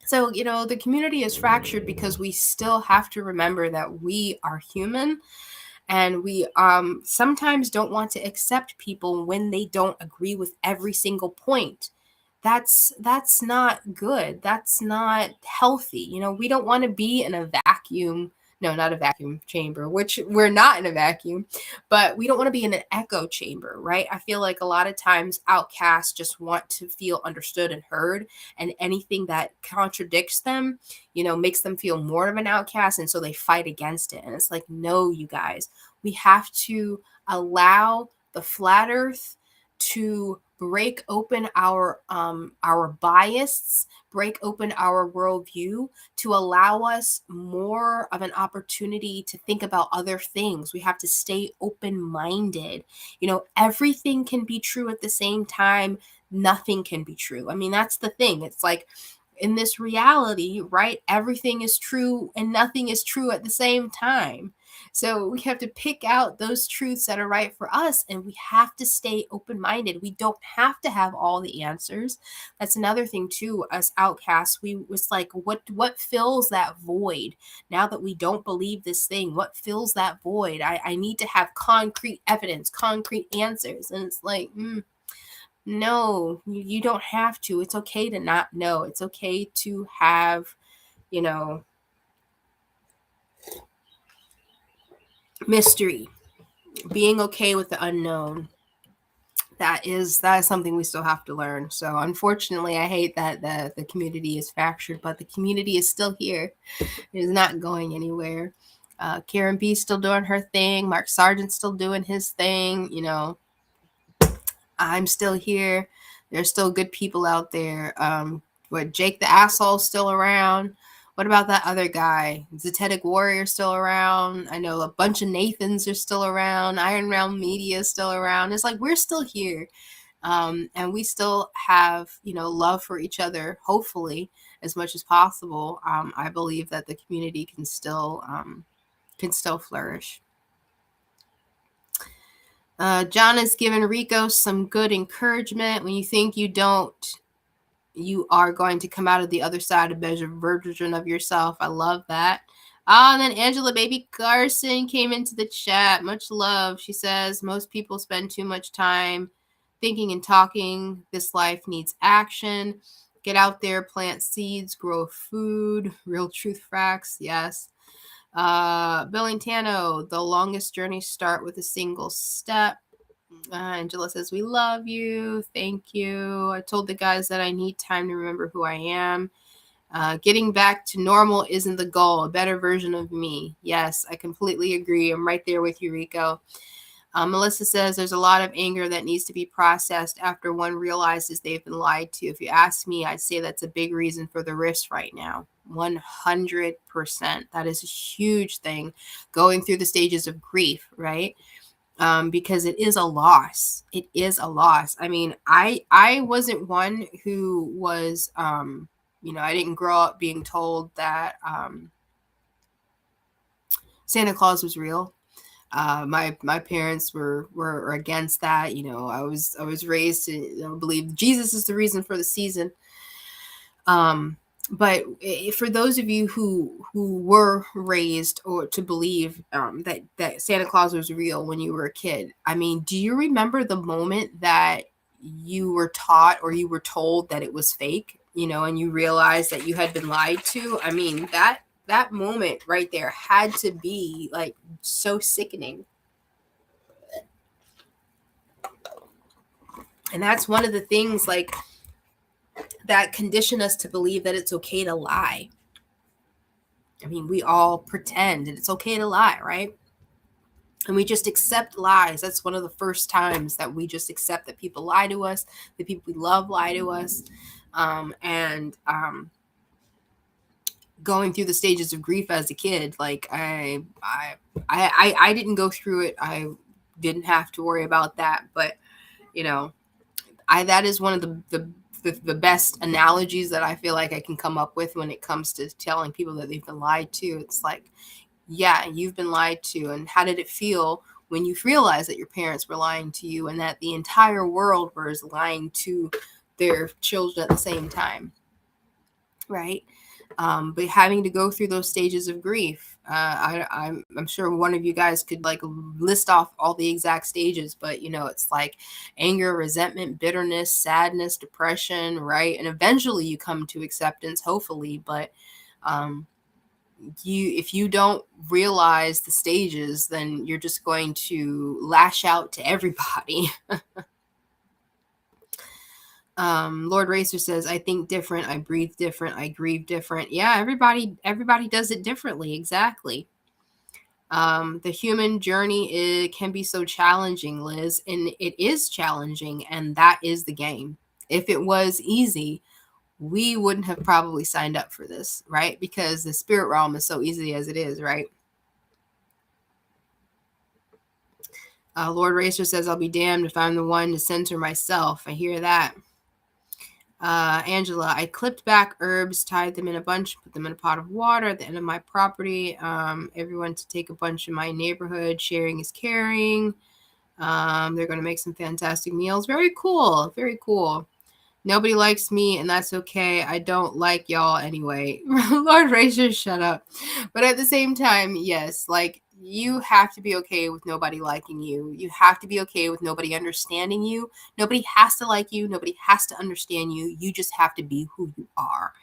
[SPEAKER 1] So, the community is fractured because we still have to remember that we are human, and we sometimes don't want to accept people when they don't agree with every single point. That's not good. That's not healthy. We don't want to be in a vacuum. No, not a vacuum chamber, which we're not in a vacuum, but we don't want to be in an echo chamber, right? I feel like a lot of times outcasts just want to feel understood and heard, and anything that contradicts them, makes them feel more of an outcast, and so they fight against it. And it's like, no, you guys, we have to allow the flat earth to break open our bias, break open our worldview, to allow us more of an opportunity to think about other things. We have to stay open-minded. Everything can be true at the same time. Nothing can be true. I mean, that's the thing. It's like, in this reality, right? Everything is true and nothing is true at the same time. So we have to pick out those truths that are right for us, and we have to stay open-minded. We don't have to have all the answers. That's another thing too. Us outcasts, we was like, what fills that void? Now that we don't believe this thing, what fills that void? I need to have concrete evidence, concrete answers, and it's like, no, you don't have to. It's okay to not know. It's okay to have, mystery, being okay with the unknown. That is something we still have to learn. So unfortunately, I hate that the community is fractured, but the community is still here. It is not going anywhere. Karen B still doing her thing. Mark Sargent's still doing his thing. I'm still here. There's still good people out there. What, Jake the asshole still around? What about that other guy? Zetetic Warrior still around? I know a bunch of Nathans are still around. Iron Realm Media is still around. It's like we're still here. And we still have, love for each other, hopefully, as much as possible, I believe that the community can still flourish. John has given Rico some good encouragement. When you think you don't, you are going to come out of the other side a better version of yourself. I love that. And then Angela Baby Carson came into the chat. Much love. She says, most people spend too much time thinking and talking. This life needs action. Get out there, plant seeds, grow food. Real truth facts. Yes. Billingtano, the longest journeys start with a single step. Angela says, we love you. Thank you. I told the guys that I need time to remember who I am. Getting back to normal isn't the goal. A better version of me. Yes, I completely agree. I'm right there with you, Rico. Melissa says there's a lot of anger that needs to be processed after one realizes they've been lied to. If you ask me, I'd say that's a big reason for the rifts right now. 100%. That is a huge thing. Going through the stages of grief, right? Because it is a loss. It is a loss. I mean, I wasn't one who was, I didn't grow up being told that Santa Claus was real. My parents were against that. I was raised to believe Jesus is the reason for the season. But for those of you who were raised or to believe that Santa Claus was real when you were a kid, I mean, do you remember the moment that you were taught or you were told that it was fake, and you realized that you had been lied to? I mean, that moment right there had to be like so sickening. And that's one of the things like that condition us to believe that it's okay to lie. I mean, we all pretend that it's okay to lie, right? And we just accept lies. That's one of the first times that we just accept that people lie to us, that people we love lie to us. Going through the stages of grief as a kid, like I didn't go through it. I didn't have to worry about that, but that is one of the best analogies that I feel like I can come up with when it comes to telling people that they've been lied to. It's like, yeah, you've been lied to. And how did it feel when you realized that your parents were lying to you and that the entire world was lying to their children at the same time? Right? But having to go through those stages of grief, I'm sure one of you guys could like list off all the exact stages, but it's like anger, resentment, bitterness, sadness, depression, right? And eventually you come to acceptance, hopefully, but if you don't realize the stages, then you're just going to lash out to everybody. Lord Racer says, I think different, I breathe different, I grieve different. Yeah, everybody does it differently. Exactly. The human journey can be so challenging, Liz, and it is challenging, and that is the game. If it was easy, we wouldn't have probably signed up for this, right? Because the spirit realm is so easy as it is, right? Lord Racer says, I'll be damned if I'm the one to censor myself. I hear that. Angela, I clipped back herbs, tied them in a bunch, put them in a pot of water at the end of my property. Everyone to take a bunch in my neighborhood. Sharing is caring. They're going to make some fantastic meals. Very cool. Very cool. Nobody likes me, and that's okay. I don't like y'all anyway. Lord Razor, shut up. But at the same time, yes, like you have to be okay with nobody liking you. You have to be okay with nobody understanding you. Nobody has to like you. Nobody has to understand you. You just have to be who you are.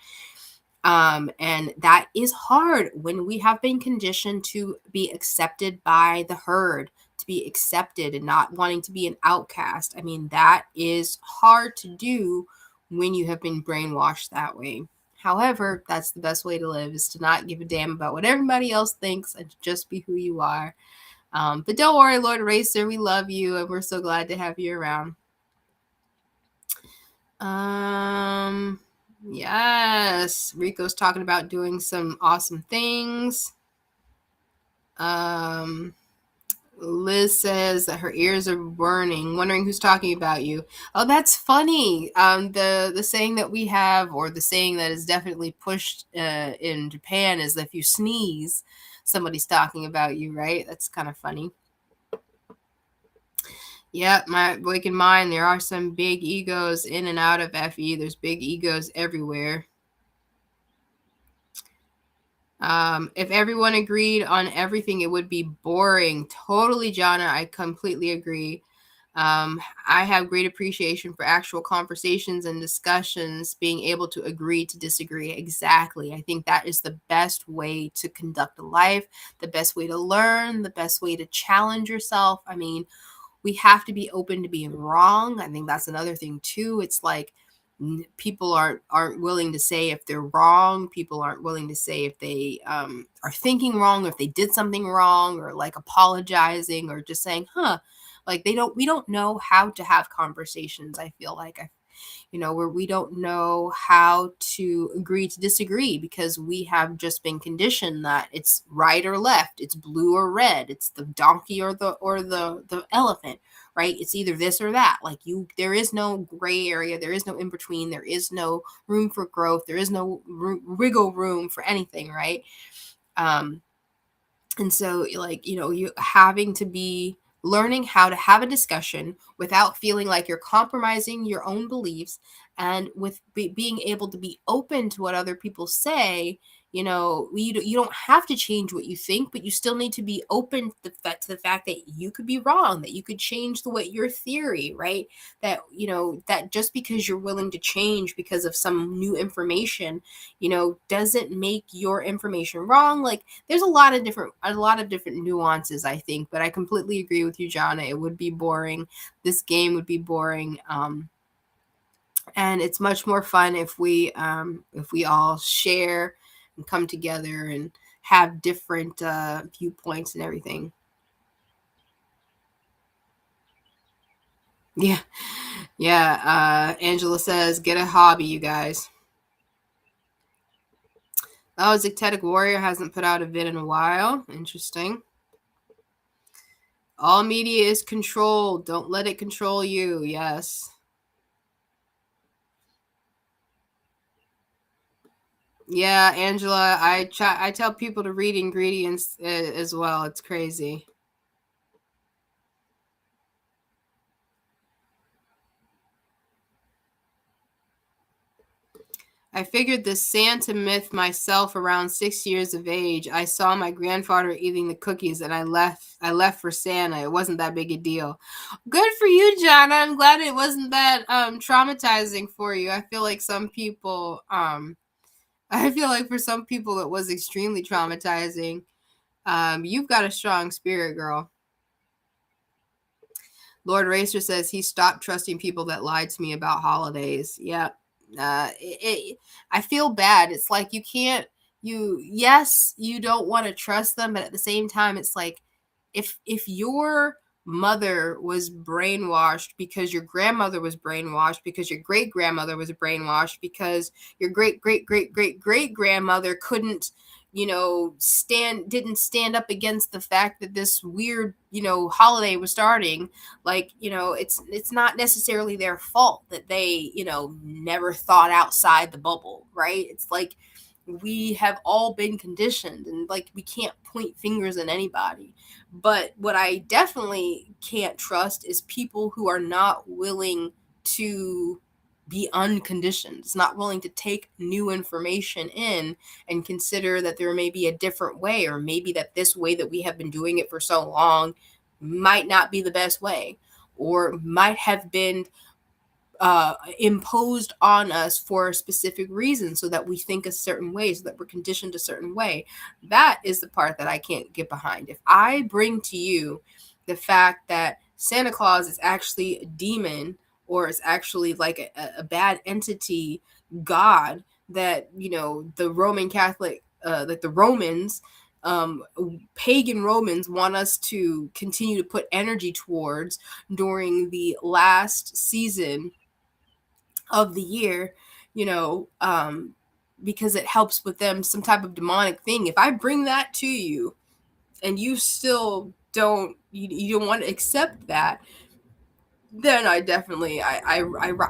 [SPEAKER 1] And that is hard when we have been conditioned to be accepted by the herd, to be accepted and not wanting to be an outcast. I mean, that is hard to do when you have been brainwashed that way. However, that's the best way to live, is to not give a damn about what everybody else thinks and to just be who you are. But don't worry, Lord Racer, we love you and we're so glad to have you around. Yes, Rico's talking about doing some awesome things. Liz says that her ears are burning, wondering who's talking about you. Oh, that's funny. The saying that we have, or the saying that is definitely pushed in Japan, is that if you sneeze, somebody's talking about you, right? That's kind of funny. Yeah, my waking mind. There are some big egos in and out of FE. There's big egos everywhere. If everyone agreed on everything, it would be boring. Totally, Jana. I completely agree. I have great appreciation for actual conversations and discussions, being able to agree to disagree. Exactly. I think that is the best way to conduct a life, the best way to learn, the best way to challenge yourself. I mean, we have to be open to being wrong. I think that's another thing too. It's like people aren't willing to say if they're wrong. People aren't willing to say if they are thinking wrong, or if they did something wrong, or like apologizing, or just saying, huh. Like we don't know how to have conversations. I feel like where we don't know how to agree to disagree, because we have just been conditioned that it's right or left, it's blue or red, it's the donkey or the elephant, right? It's either this or that. Like there is no gray area, there is no in between, there is no room for growth, there is no wiggle room for anything, right? um and so, like, you having to be learning how to have a discussion without feeling like you're compromising your own beliefs, and with being able to be open to what other people say. You don't have to change what you think, but you still need to be open to the fact that you could be wrong, that you could change the way your theory, right? That just because you're willing to change because of some new information, doesn't make your information wrong. Like, there's a lot of different nuances, I think, but I completely agree with you, Jana. It would be boring. This game would be boring. And it's much more fun if we all share and come together and have different viewpoints and everything. Yeah. Yeah. Angela says, get a hobby, you guys. Oh, Zectetic Warrior hasn't put out a vid in a while. Interesting. All media is controlled. Don't let it control you. Yes. Yeah, Angela, I tell people to read ingredients as well. It's crazy. I figured the Santa myth myself around 6 years of age. I saw my grandfather eating the cookies, and I left for Santa. It wasn't that big a deal. Good for you, John. I'm glad it wasn't that traumatizing for you. I feel like some people I feel like for some people it was extremely traumatizing. You've got a strong spirit, girl. Lord Racer says he stopped trusting people that lied to me about holidays. Yeah. I feel bad. It's like you can't, yes, you don't want to trust them, but at the same time, it's like if your mother was brainwashed, because your grandmother was brainwashed, because your great grandmother was brainwashed, because your great great great great great grandmother couldn't didn't stand up against the fact that this weird holiday was starting. Like, it's not necessarily their fault that they never thought outside the bubble, right? It's like we have all been conditioned, and like we can't point fingers at anybody. But what I definitely can't trust is people who are not willing to be unconditioned. It's not willing to take new information in and consider that there may be a different way, or maybe that this way that we have been doing it for so long might not be the best way, or might have been imposed on us for a specific reason, so that we think a certain way, so that we're conditioned a certain way. That is the part that I can't get behind. If I bring to you the fact that Santa Claus is actually a demon, or is actually like a bad entity god, that the Roman Catholic, like the Romans, um, pagan Romans want us to continue to put energy towards during the last season of the year, you know, um, because it helps with them, some type of demonic thing. If I bring that to you and you still you don't want to accept that, then I definitely I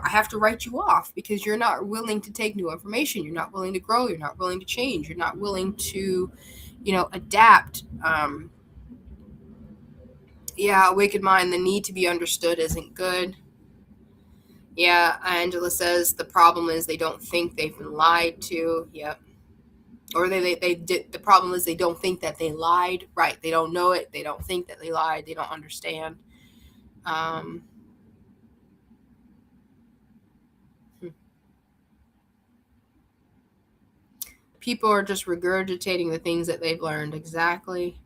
[SPEAKER 1] have to write you off, because you're not willing to take new information. You're not willing to grow. You're not willing to change. You're not willing to, adapt. Yeah, a wicked mind, the need to be understood isn't good. Yeah, Angela says the problem is they don't think they've been lied to. Yep. Or they did. The problem is they don't think that they lied. Right. They don't know it. They don't think that they lied. They don't understand. Um, People are just regurgitating the things that they've learned. Exactly.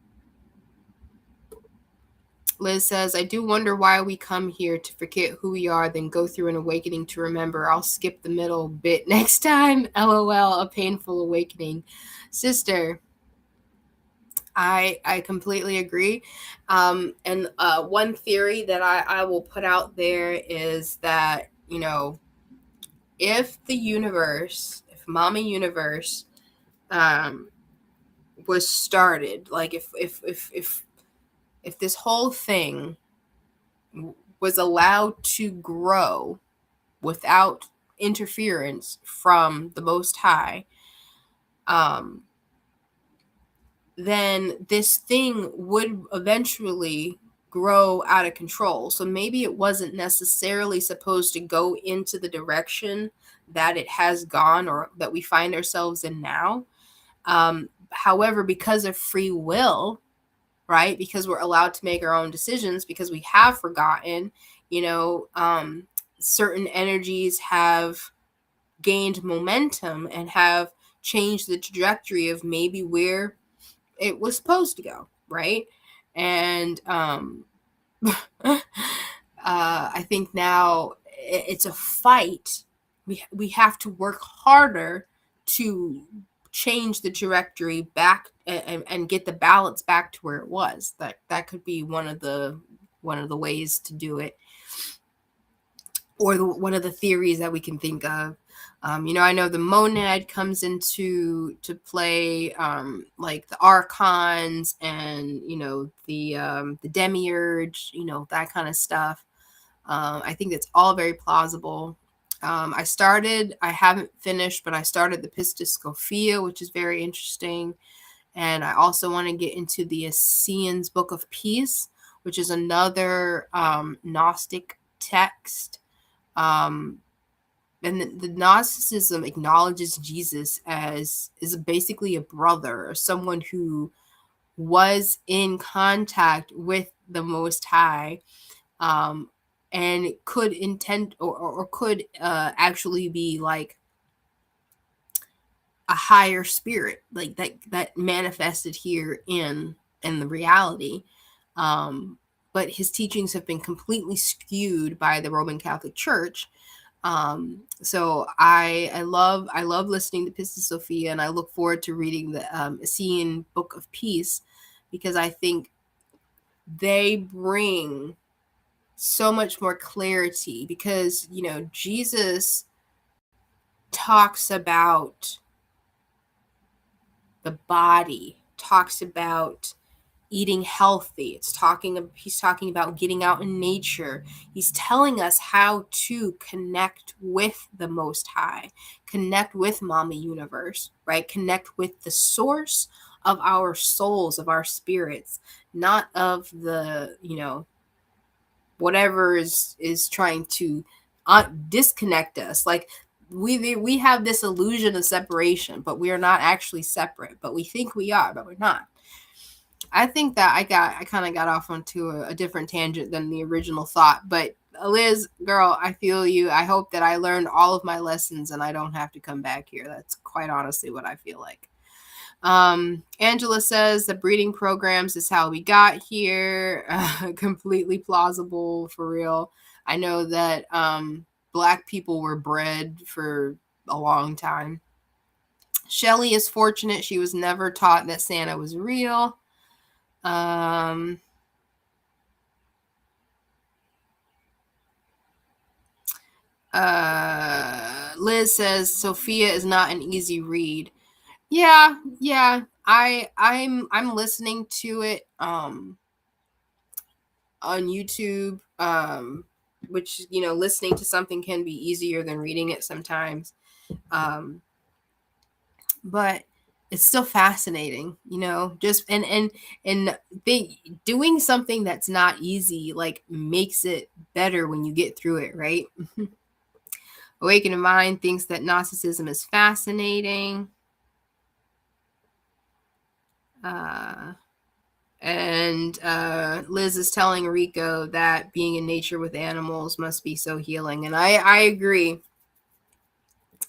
[SPEAKER 1] Liz says, I do wonder why we come here to forget who we are, then go through an awakening to remember. I'll skip the middle bit next time. LOL, a painful awakening. Sister, I completely agree. And one theory that I will put out there is that, if the universe, if Mama Universe was started, like if this whole thing was allowed to grow without interference from the Most High, then this thing would eventually grow out of control. So maybe it wasn't necessarily supposed to go into the direction that it has gone, or that we find ourselves in now. However, because of free will, right? Because we're allowed to make our own decisions, because we have forgotten, certain energies have gained momentum and have changed the trajectory of maybe where it was supposed to go, right? And I think now it's a fight. We have to work harder to change the trajectory back, and get the balance back to where it was. That could be one of the ways to do it, or one of the theories that we can think of. I know the monad comes into play, like the archons, and the demiurge, that kind of stuff. I think it's all very plausible. I haven't finished, but I started the Pistis Sophia, which is very interesting. And I also want to get into the Essenes Book of Peace, which is another Gnostic text. And the Gnosticism acknowledges Jesus as is basically a brother, or someone who was in contact with the Most High, and could intend or could actually be like a higher spirit, like that manifested here in the reality. But his teachings have been completely skewed by the Roman Catholic Church. So I love listening to Pistis Sophia, and I look forward to reading the Essene Book of Peace, because I think they bring so much more clarity, because Jesus talks about the body, talks about eating healthy. He's talking about getting out in nature. He's telling us how to connect with the Most High, connect with Mama Universe, right? Connect with the source of our souls, of our spirits, not of the, whatever is trying to disconnect us. Like we have this illusion of separation, but we are not actually separate. But we think we are, but we're not. I think that I kind of got off onto a different tangent than the original thought. But Liz, girl, I feel you. I hope that I learned all of my lessons and I don't have to come back here. That's quite honestly what I feel like. Angela says the breeding programs is how we got here. Completely plausible, for real. I know that Black people were bred for a long time. Shelley is fortunate she was never taught that Santa was real. Liz says Sophia is not an easy read. Yeah. I'm listening to it. on YouTube, which, listening to something can be easier than reading it sometimes. But it's still fascinating, just and they doing something that's not easy like makes it better when you get through it, right? Awakened Mind thinks that narcissism is fascinating. And Liz is telling Rico that being in nature with animals must be so healing, and I agree.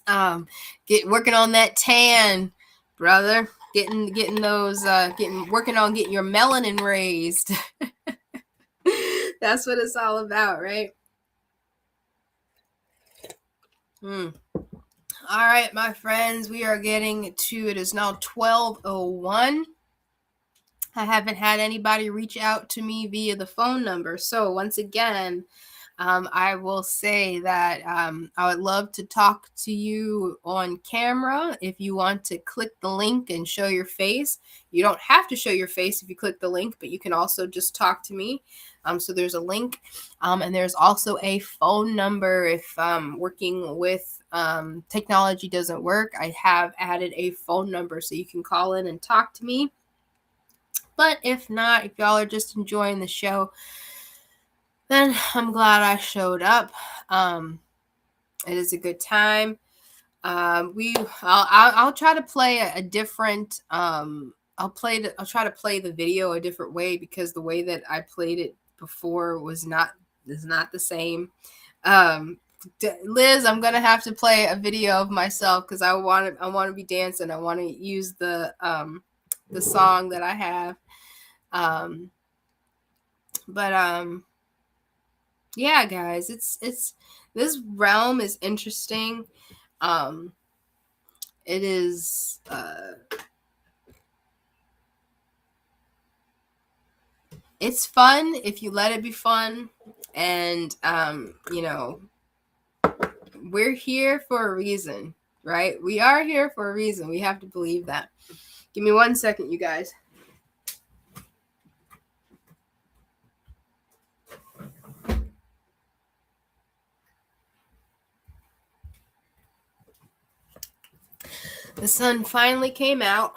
[SPEAKER 1] Working on that tan, brother. Getting those working on getting your melanin raised. That's what it's all about, right? All right, my friends, we are getting to, it is now 12:01. I haven't had anybody reach out to me via the phone number. So once again, I will say that I would love to talk to you on camera. If you want to click the link and show your face, you don't have to show your face if you click the link, but you can also just talk to me. So there's a link, and there's also a phone number. If working with technology doesn't work, I have added a phone number so you can call in and talk to me. But if not, if y'all are just enjoying the show, then I'm glad I showed up. It is a good time. I'll try to play a different. I'll try to play the video a different way, because the way that I played it before is not the same. Liz, I'm gonna have to play a video of myself because I want to be dancing. I want to use the song that I have. But yeah, guys, it's this realm is interesting. It is it's fun if you let it be fun, and we're here for a reason, right? We are here for a reason. We have to believe that. Give me 1 second, you guys. The sun finally came out.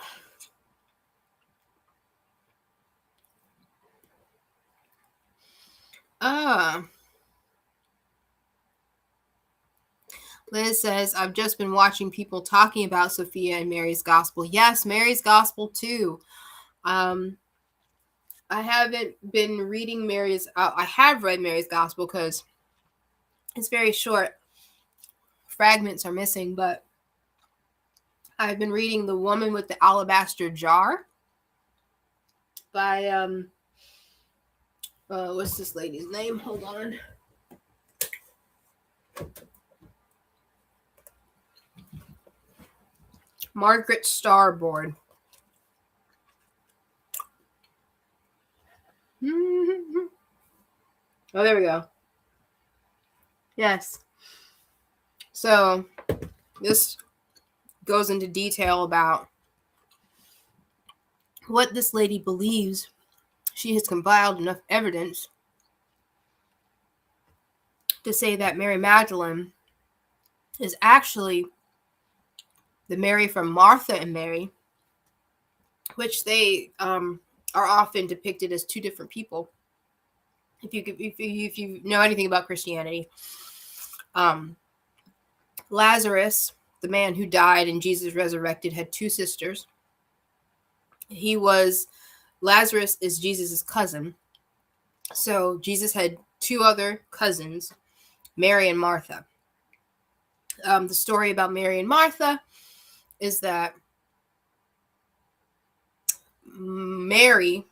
[SPEAKER 1] Liz says, I've just been watching people talking about Sophia and Mary's Gospel. Yes, Mary's Gospel too. I haven't been reading Mary's. I have read Mary's Gospel because it's very short. Fragments are missing, but I've been reading The Woman with the Alabaster Jar by what's this lady's name? Hold on. Margaret Starboard. Oh, there we go. Yes. So this goes into detail about what this lady believes. She has compiled enough evidence to say that Mary Magdalene is actually the Mary from Martha and Mary, which they are often depicted as two different people. If you know anything about Christianity, Lazarus, the man who died and Jesus resurrected, had two sisters. Lazarus is Jesus's cousin. So Jesus had two other cousins, Mary and Martha. The story about Mary and Martha is that Mary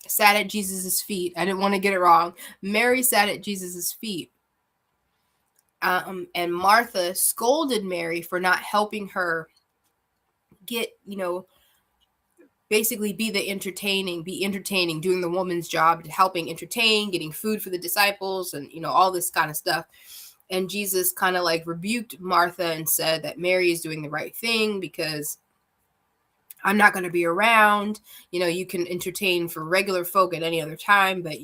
[SPEAKER 1] sat at Jesus's feet. I didn't want to get it wrong. Mary sat at Jesus's feet. And Martha scolded Mary for not helping her get, basically be entertaining, doing the woman's job, helping entertain, getting food for the disciples, and, all this kind of stuff. And Jesus kind of like rebuked Martha and said that Mary is doing the right thing because I'm not going to be around. You can entertain for regular folk at any other time, but,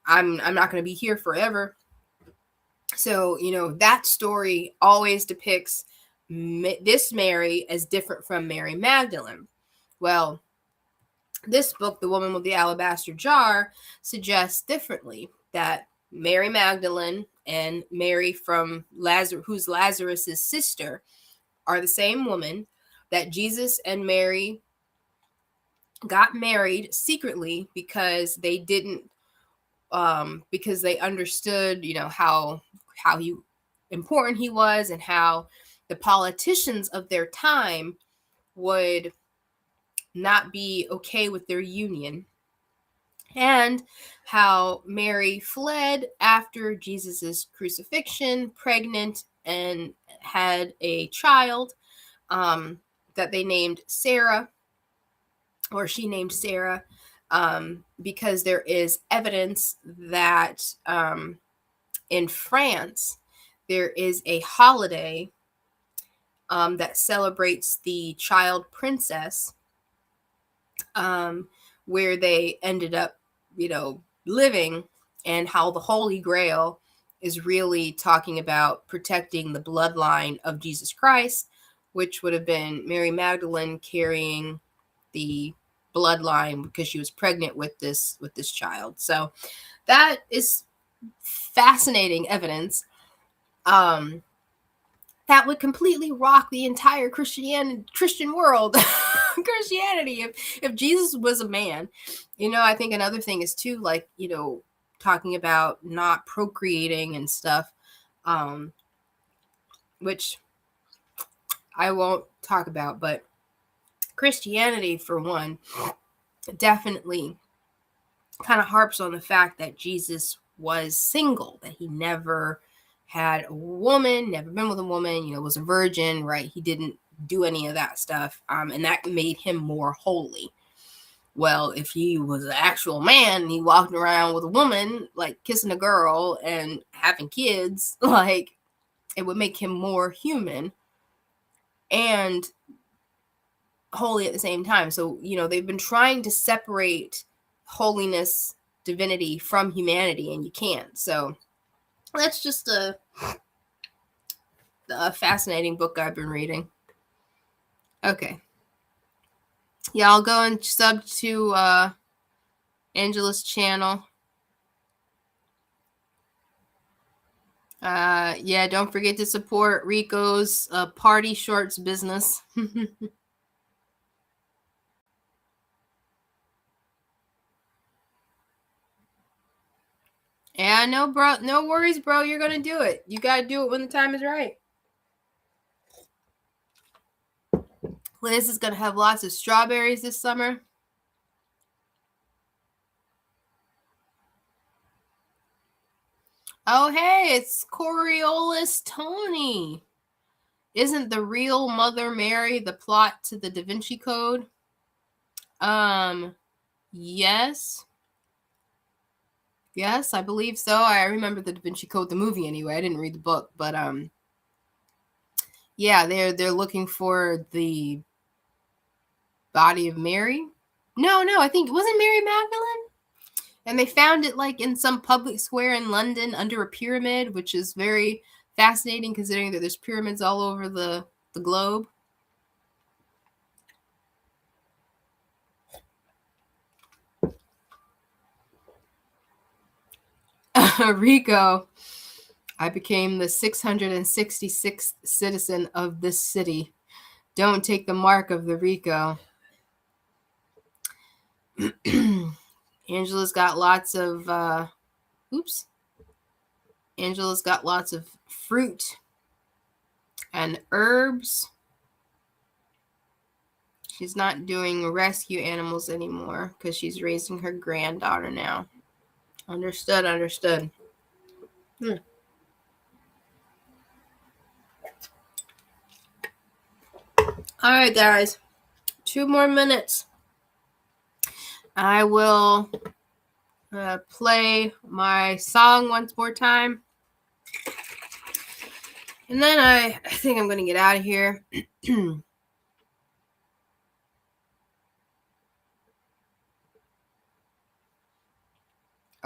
[SPEAKER 1] I'm not going to be here forever. So, that story always depicts this Mary as different from Mary Magdalene. Well, this book, The Woman with the Alabaster Jar, suggests differently, that Mary Magdalene and Mary from Lazarus, who's Lazarus's sister, are the same woman, that Jesus and Mary got married secretly because they didn't because they understood, how important he was, and how the politicians of their time would not be okay with their union, and how Mary fled after Jesus's crucifixion, pregnant, and had a child that they named Sarah, or she named Sarah, because there is evidence that in France there is a holiday that celebrates the child princess, where they ended up, living, and how the Holy Grail is really talking about protecting the bloodline of Jesus Christ, which would have been Mary Magdalene carrying the bloodline because she was pregnant with this child. So that is fascinating evidence that would completely rock the entire Christian world. Christianity, if Jesus was a man. I think another thing is too, like, talking about not procreating and stuff, which I won't talk about, but Christianity, for one, definitely kind of harps on the fact that Jesus was single, that he never had a woman, never been with a woman, was a virgin, right? He didn't do any of that stuff, and that made him more holy. Well, if he was an actual man and he walked around with a woman, like kissing a girl and having kids, like, it would make him more human and holy at the same time. So, they've been trying to separate holiness, divinity from humanity, and you can't. So that's just a fascinating book I've been reading. Okay. Yeah, I'll go and sub to Angela's channel. Yeah, don't forget to support Rico's party shorts business. Yeah, no, bro. No worries, bro. You're going to do it. You got to do it when the time is right. Liz is going to have lots of strawberries this summer. Oh, hey, it's Coriolis Tony. Isn't the real Mother Mary the plot to the Da Vinci Code? Yes. Yes, I believe so. I remember the Da Vinci Code, the movie, anyway. I didn't read the book, but yeah, they're looking for the body of Mary. No, I think it wasn't Mary Magdalene. And they found it like in some public square in London under a pyramid, which is very fascinating considering that there's pyramids all over the globe. Rico, I became the 666th citizen of this city. Don't take the mark of the Rico. Angela's got lots of Angela's got lots of fruit and herbs. She's not doing rescue animals anymore because she's raising her granddaughter now. Understood. All right, guys. 2 more minutes. I will play my song once more time. And then I think I'm going to get out of here.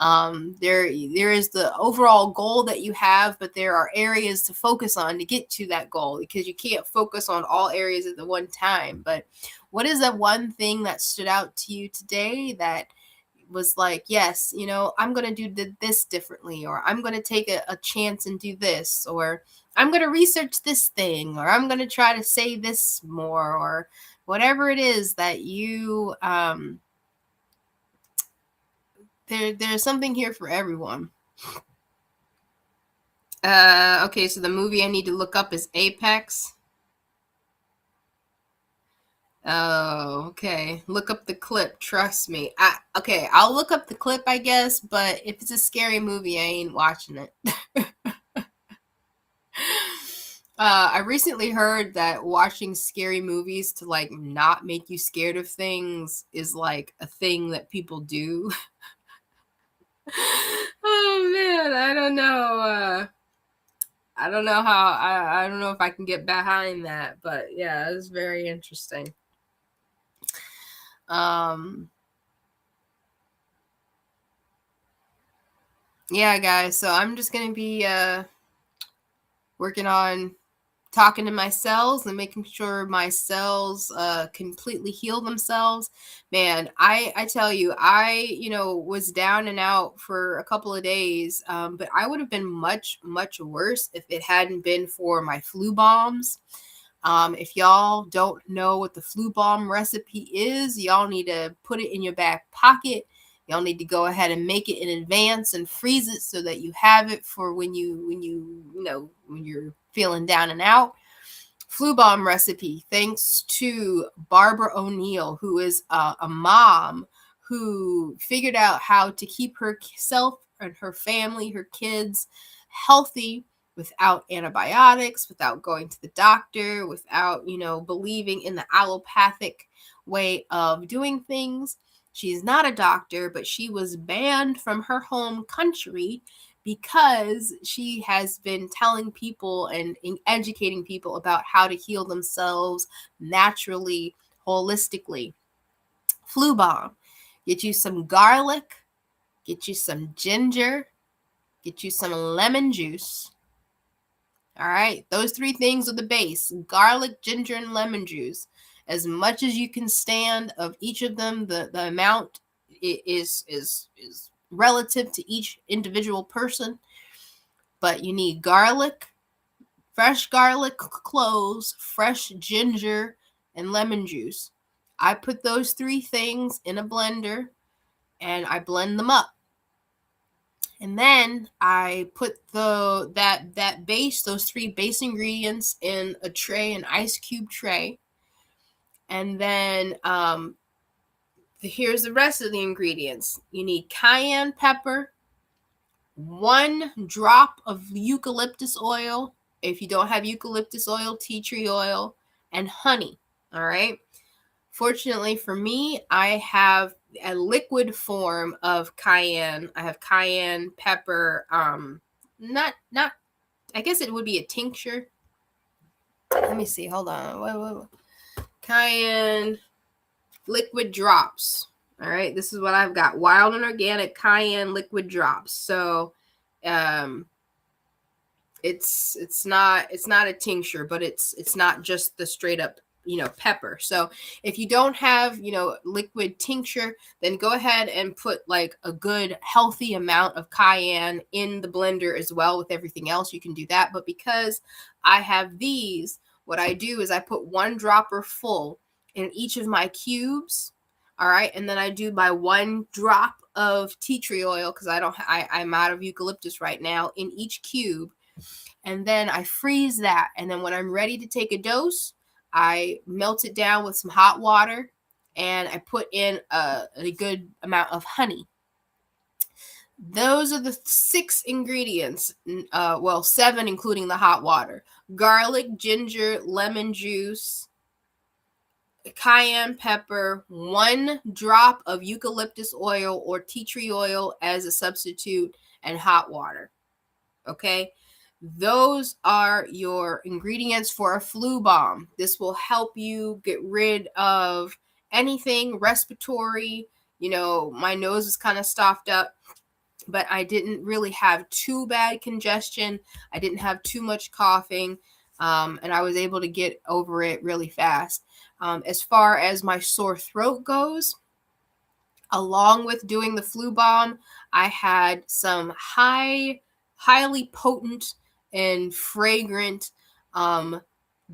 [SPEAKER 1] There is the overall goal that you have, but there are areas to focus on to get to that goal, because you can't focus on all areas at the one time. But what is that one thing that stood out to you today that was like, yes, I'm going to do this differently, or I'm going to take a chance and do this, or I'm going to research this thing, or I'm going to try to say this more, or whatever it is that you, there's something here for everyone. Okay, so the movie I need to look up is Apex. Oh, okay. Look up the clip. Trust me. Okay, I'll look up the clip, I guess, but if it's a scary movie, I ain't watching it. I recently heard that watching scary movies to like not make you scared of things is like a thing that people do. Oh man, I don't know. I don't know how. I don't know if I can get behind that, but yeah, it's very interesting. Yeah, guys. So I'm just gonna be working on talking to my cells and making sure my cells completely heal themselves. Man, I tell you, I was down and out for a couple of days, but I would have been much worse if it hadn't been for my flu bombs. If y'all don't know what the flu bomb recipe is, y'all need to put it in your back pocket. Y'all need to go ahead and make it in advance and freeze it so that you have it for when you're feeling down and out. Flu bomb recipe, thanks to Barbara O'Neill, who is a mom who figured out how to keep herself and her family, her kids, healthy without antibiotics, without going to the doctor, without, believing in the allopathic way of doing things. She's not a doctor, but she was banned from her home country because she has been telling people and educating people about how to heal themselves naturally, holistically. Flu bomb. Get you some garlic, get you some ginger, get you some lemon juice. All right, those three things are the base: garlic, ginger, and lemon juice. As much as you can stand of each of them, the amount is relative to each individual person. But you need garlic, fresh garlic cloves, fresh ginger, and lemon juice. I put those three things in a blender and I blend them up. And then I put that base, those three base ingredients, in a tray, an ice cube tray. And then here's the rest of the ingredients. You need cayenne pepper, 1 drop of eucalyptus oil. If you don't have eucalyptus oil, tea tree oil, and honey. All right. Fortunately for me, I have a liquid form of cayenne. I have cayenne pepper. Not. I guess it would be a tincture. Let me see. Hold on. Wait. Cayenne liquid drops. All right. This is what I've got: wild and organic cayenne liquid drops. So, it's not a tincture, but it's not just the straight up pepper. So if you don't have liquid tincture, then go ahead and put like a good healthy amount of cayenne in the blender as well with everything else. You can do that, but because I have these, what I do is I put 1 dropper full in each of my cubes. All right, and then I do my 1 drop of tea tree oil, because I'm out of eucalyptus right now, in each cube. And then I freeze that. And then when I'm ready to take a dose, I melt it down with some hot water and I put in a good amount of honey. Those are the 6 ingredients. 7, including the hot water: garlic, ginger, lemon juice, cayenne pepper, 1 drop of eucalyptus oil or tea tree oil as a substitute, and hot water. Okay. Those are your ingredients for a flu bomb. This will help you get rid of anything respiratory. My nose is kind of stuffed up. but I didn't really have too bad congestion. I didn't have too much coughing, and I was able to get over it really fast. As far as my sore throat goes, along with doing the flu bomb, I had some highly potent and fragrant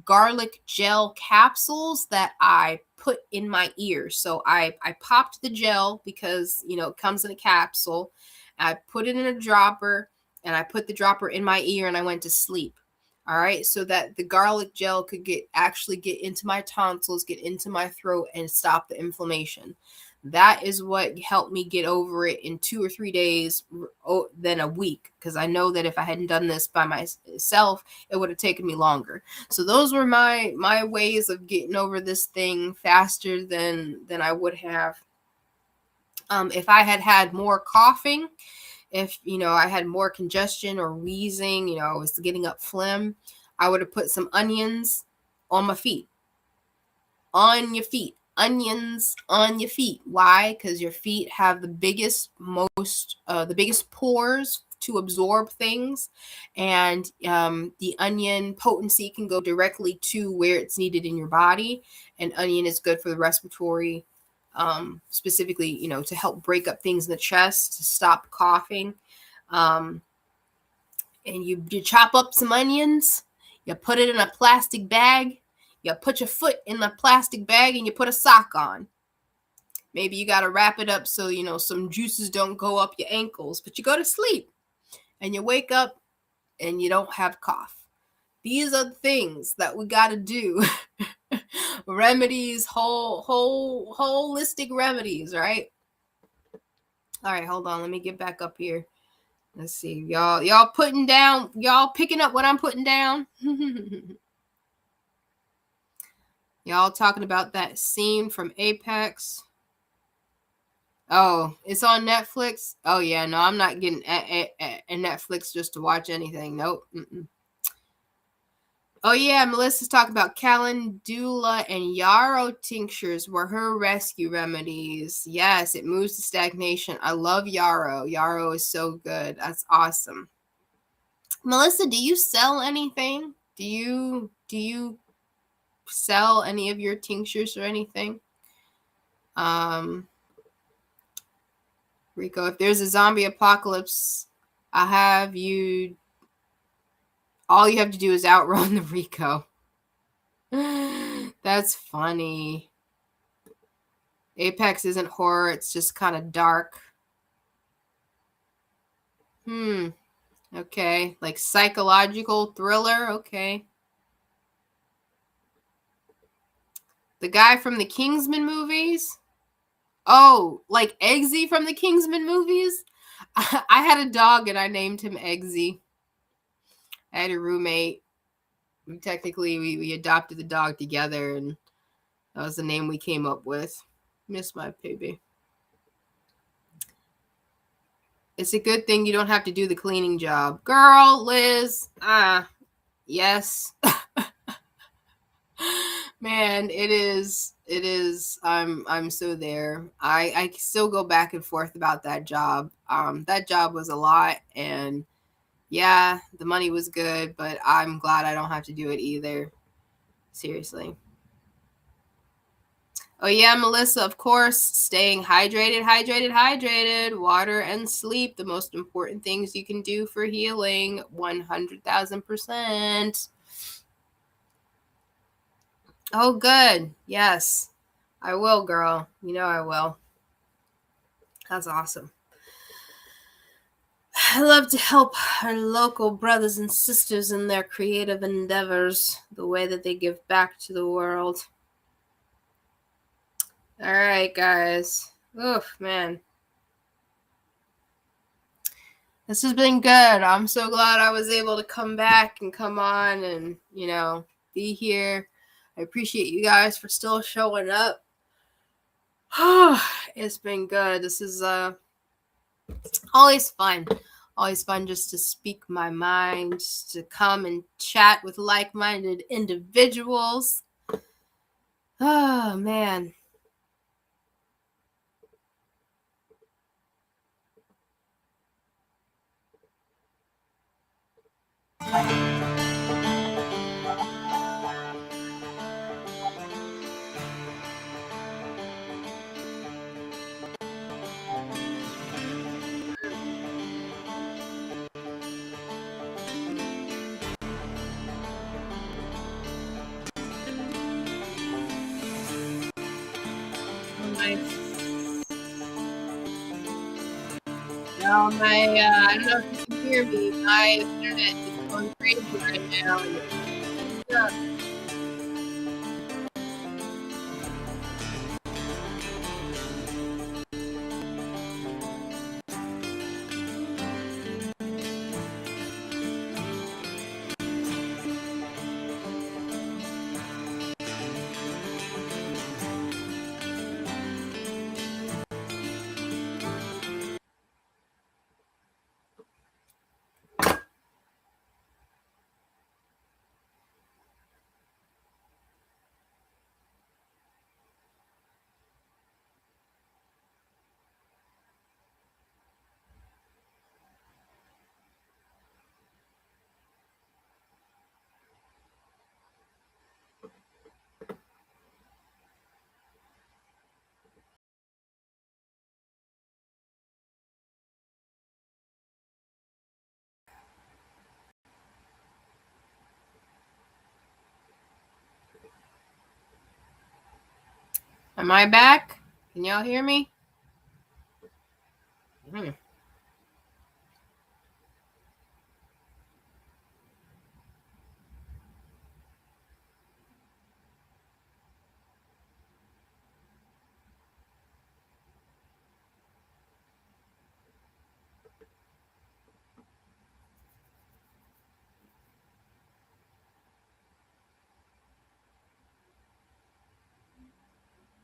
[SPEAKER 1] garlic gel capsules that I put in my ears. So I popped the gel because, it comes in a capsule. I put it in a dropper and I put the dropper in my ear and I went to sleep. All right. So that the garlic gel could actually get into my tonsils, get into my throat and stop the inflammation. That is what helped me get over it in 2 or 3 days than a week. Because I know that if I hadn't done this by myself, it would have taken me longer. So those were my ways of getting over this thing faster than I would have if I had more coughing. If I had more congestion or wheezing, I was getting up phlegm, I would have put some onions on my feet. On your feet. Onions on your feet. Why? Because your feet have the biggest pores to absorb things, and the onion potency can go directly to where it's needed in your body. And onion is good for the respiratory, specifically, to help break up things in the chest, to stop coughing. And you chop up some onions, you put it in a plastic bag. You put your foot in the plastic bag and you put a sock on. Maybe you got to wrap it up so, some juices don't go up your ankles. But you go to sleep and you wake up and you don't have cough. These are the things that we got to do. Remedies, holistic remedies, right? All right, hold on. Let me get back up here. Let's see. Y'all picking up what I'm putting down? Y'all talking about that scene from Apex? Oh, it's on Netflix? Oh, yeah. No, I'm not getting a Netflix just to watch anything. Nope. Mm-mm. Oh, yeah. Melissa's talking about calendula and yarrow tinctures were her rescue remedies. Yes, it moves to stagnation. I love yarrow. Yarrow is so good. That's awesome. Melissa, do you sell anything? Do you sell any of your tinctures or anything? Rico, if there's a zombie apocalypse, all you have to do is outrun the Rico. That's funny. Apex isn't horror, it's just kind of dark. Okay, like psychological thriller, okay. The guy from the Kingsman movies? Oh, like Eggsy from the Kingsman movies? I had a dog and I named him Eggsy. I had a roommate. Technically, we adopted the dog together, and that was the name we came up with. Miss my baby. It's a good thing you don't have to do the cleaning job. Girl, Liz. Yes. Man, it is. I'm so there. I still go back and forth about that job. That job was a lot, and yeah, the money was good, but I'm glad I don't have to do it either. Seriously. Oh yeah, Melissa, of course, staying hydrated. Water and sleep, the most important things you can do for healing. 100,000%. Oh, good. Yes, I will, girl. You know I will. That's awesome. I love to help our local brothers and sisters in their creative endeavors, the way that they give back to the world. All right, guys. Oof, man. This has been good. I'm so glad I was able to come back and come on and, be here. I appreciate you guys for still showing up. It's been good. This is always fun. Always fun just to speak my mind, to come and chat with like-minded individuals. Oh, man. No, I don't know if you can hear me. My internet is going crazy right now. Yeah. Am I back? Can y'all hear me? Hmm.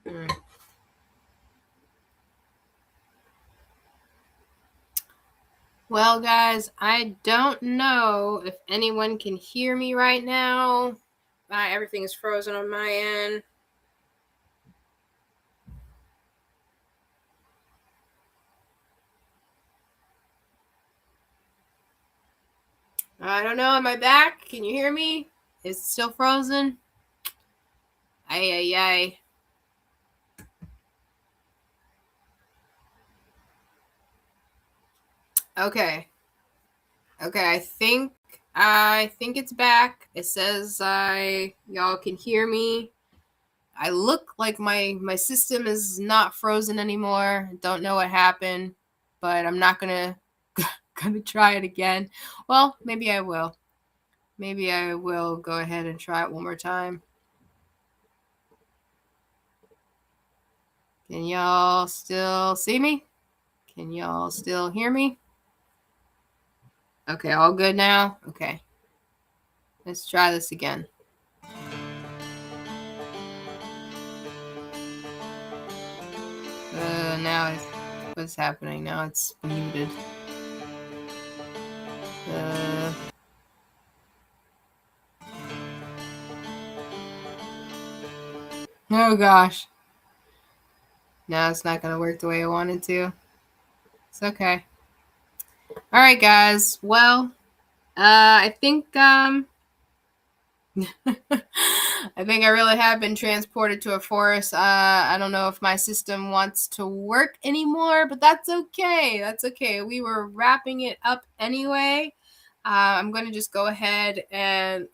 [SPEAKER 1] Hmm. Well, guys, I don't know if anyone can hear me right now. Everything is frozen on my end. I don't know. Am I back? Can you hear me? Is it still frozen? Ay, ay, ay. Okay. Okay, I think it's back. It says y'all can hear me. I look like my system is not frozen anymore. Don't know what happened, but I'm not gonna try it again. Well, maybe I will. Maybe I will go ahead and try it one more time. Can y'all still see me? Can y'all still hear me? Okay, all good now? Okay. Let's try this again. Now what's happening? Now it's muted. Oh gosh. Now it's not going to work the way I wanted to. It's okay. All right, guys. Well, I think I think I really have been transported to a forest. I don't know if my system wants to work anymore, but that's okay. That's okay. We were wrapping it up anyway. I'm going to just go ahead and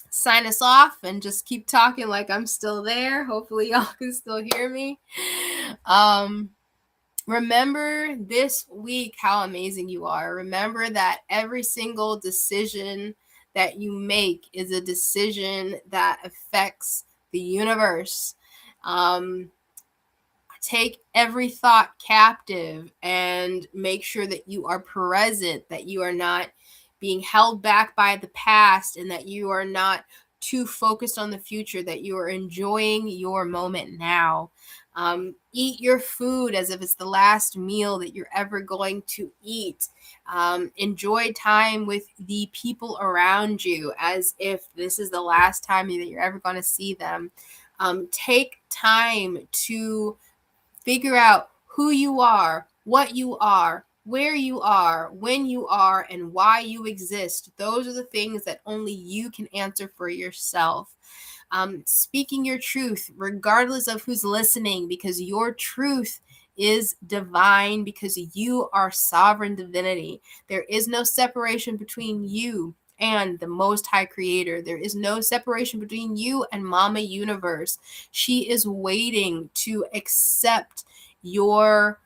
[SPEAKER 1] sign us off and just keep talking like I'm still there. Hopefully y'all can still hear me. Remember this week how amazing you are. Remember that every single decision that you make is a decision that affects the universe. Take every thought captive and make sure that you are present, that you are not being held back by the past, and that you are not too focused on the future, that you are enjoying your moment now. Eat your food as if it's the last meal that you're ever going to eat. Enjoy time with the people around you as if this is the last time that you're ever going to see them. Take time to figure out who you are, where you are, when you are, and why you exist. Those are the things that only you can answer for yourself. Speaking your truth, regardless of who's listening, because your truth is divine, because you are sovereign divinity. There is no separation between you and the Most High Creator. There is no separation between you and Mama Universe. She is waiting to accept your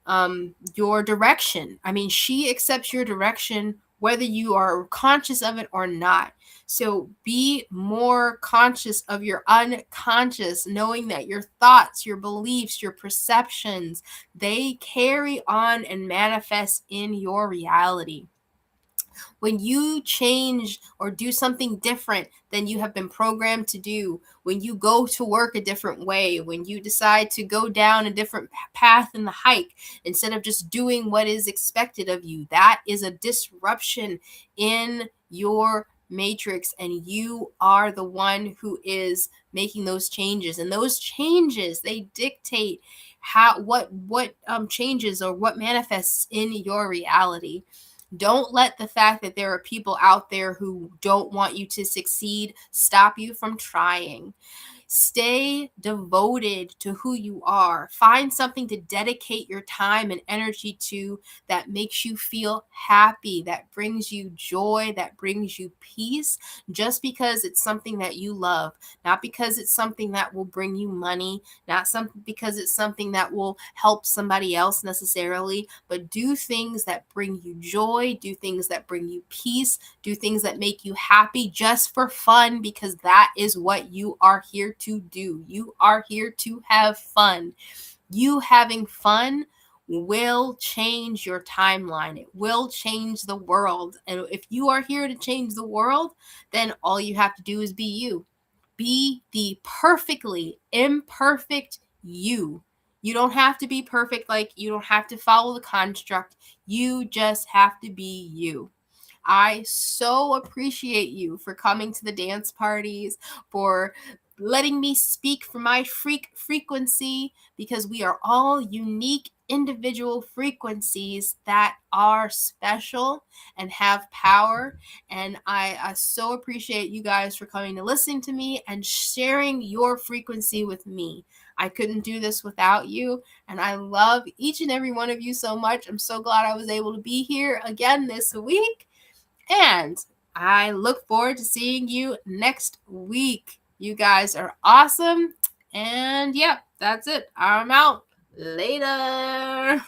[SPEAKER 1] direction. I mean, she accepts your direction whether you are conscious of it or not. So be more conscious of your unconscious, knowing that your thoughts, your beliefs, your perceptions, they carry on and manifest in your reality. When you change or do something different than you have been programmed to do, when you go to work a different way, when you decide to go down a different path in the hike instead of just doing what is expected of you, that is a disruption in your matrix, and you are the one who is making those changes. And those changes, they dictate what changes or what manifests in your reality. Don't let the fact that there are people out there who don't want you to succeed stop you from trying. Stay devoted to who you are. Find something to dedicate your time and energy to that makes you feel happy, that brings you joy, that brings you peace, just because it's something that you love, not because it's something that will bring you money, not something because it's something that will help somebody else necessarily, but do things that bring you joy, do things that bring you peace, do things that make you happy just for fun, because that is what you are here to do. You are here to have fun. You having fun will change your timeline. It will change the world. And if you are here to change the world, then all you have to do is be you. Be the perfectly imperfect you. You don't have to be perfect, like you don't have to follow the construct. You just have to be you. I so appreciate you for coming to the dance parties, for letting me speak from my frequency, because we are all unique individual frequencies that are special and have power. And I so appreciate you guys for coming to listen to me and sharing your frequency with me. I couldn't do this without you, and I love each and every one of you so much. I'm so glad I was able to be here again this week. And I look forward to seeing you next week. You guys are awesome. And yep, that's it. I'm out. Later.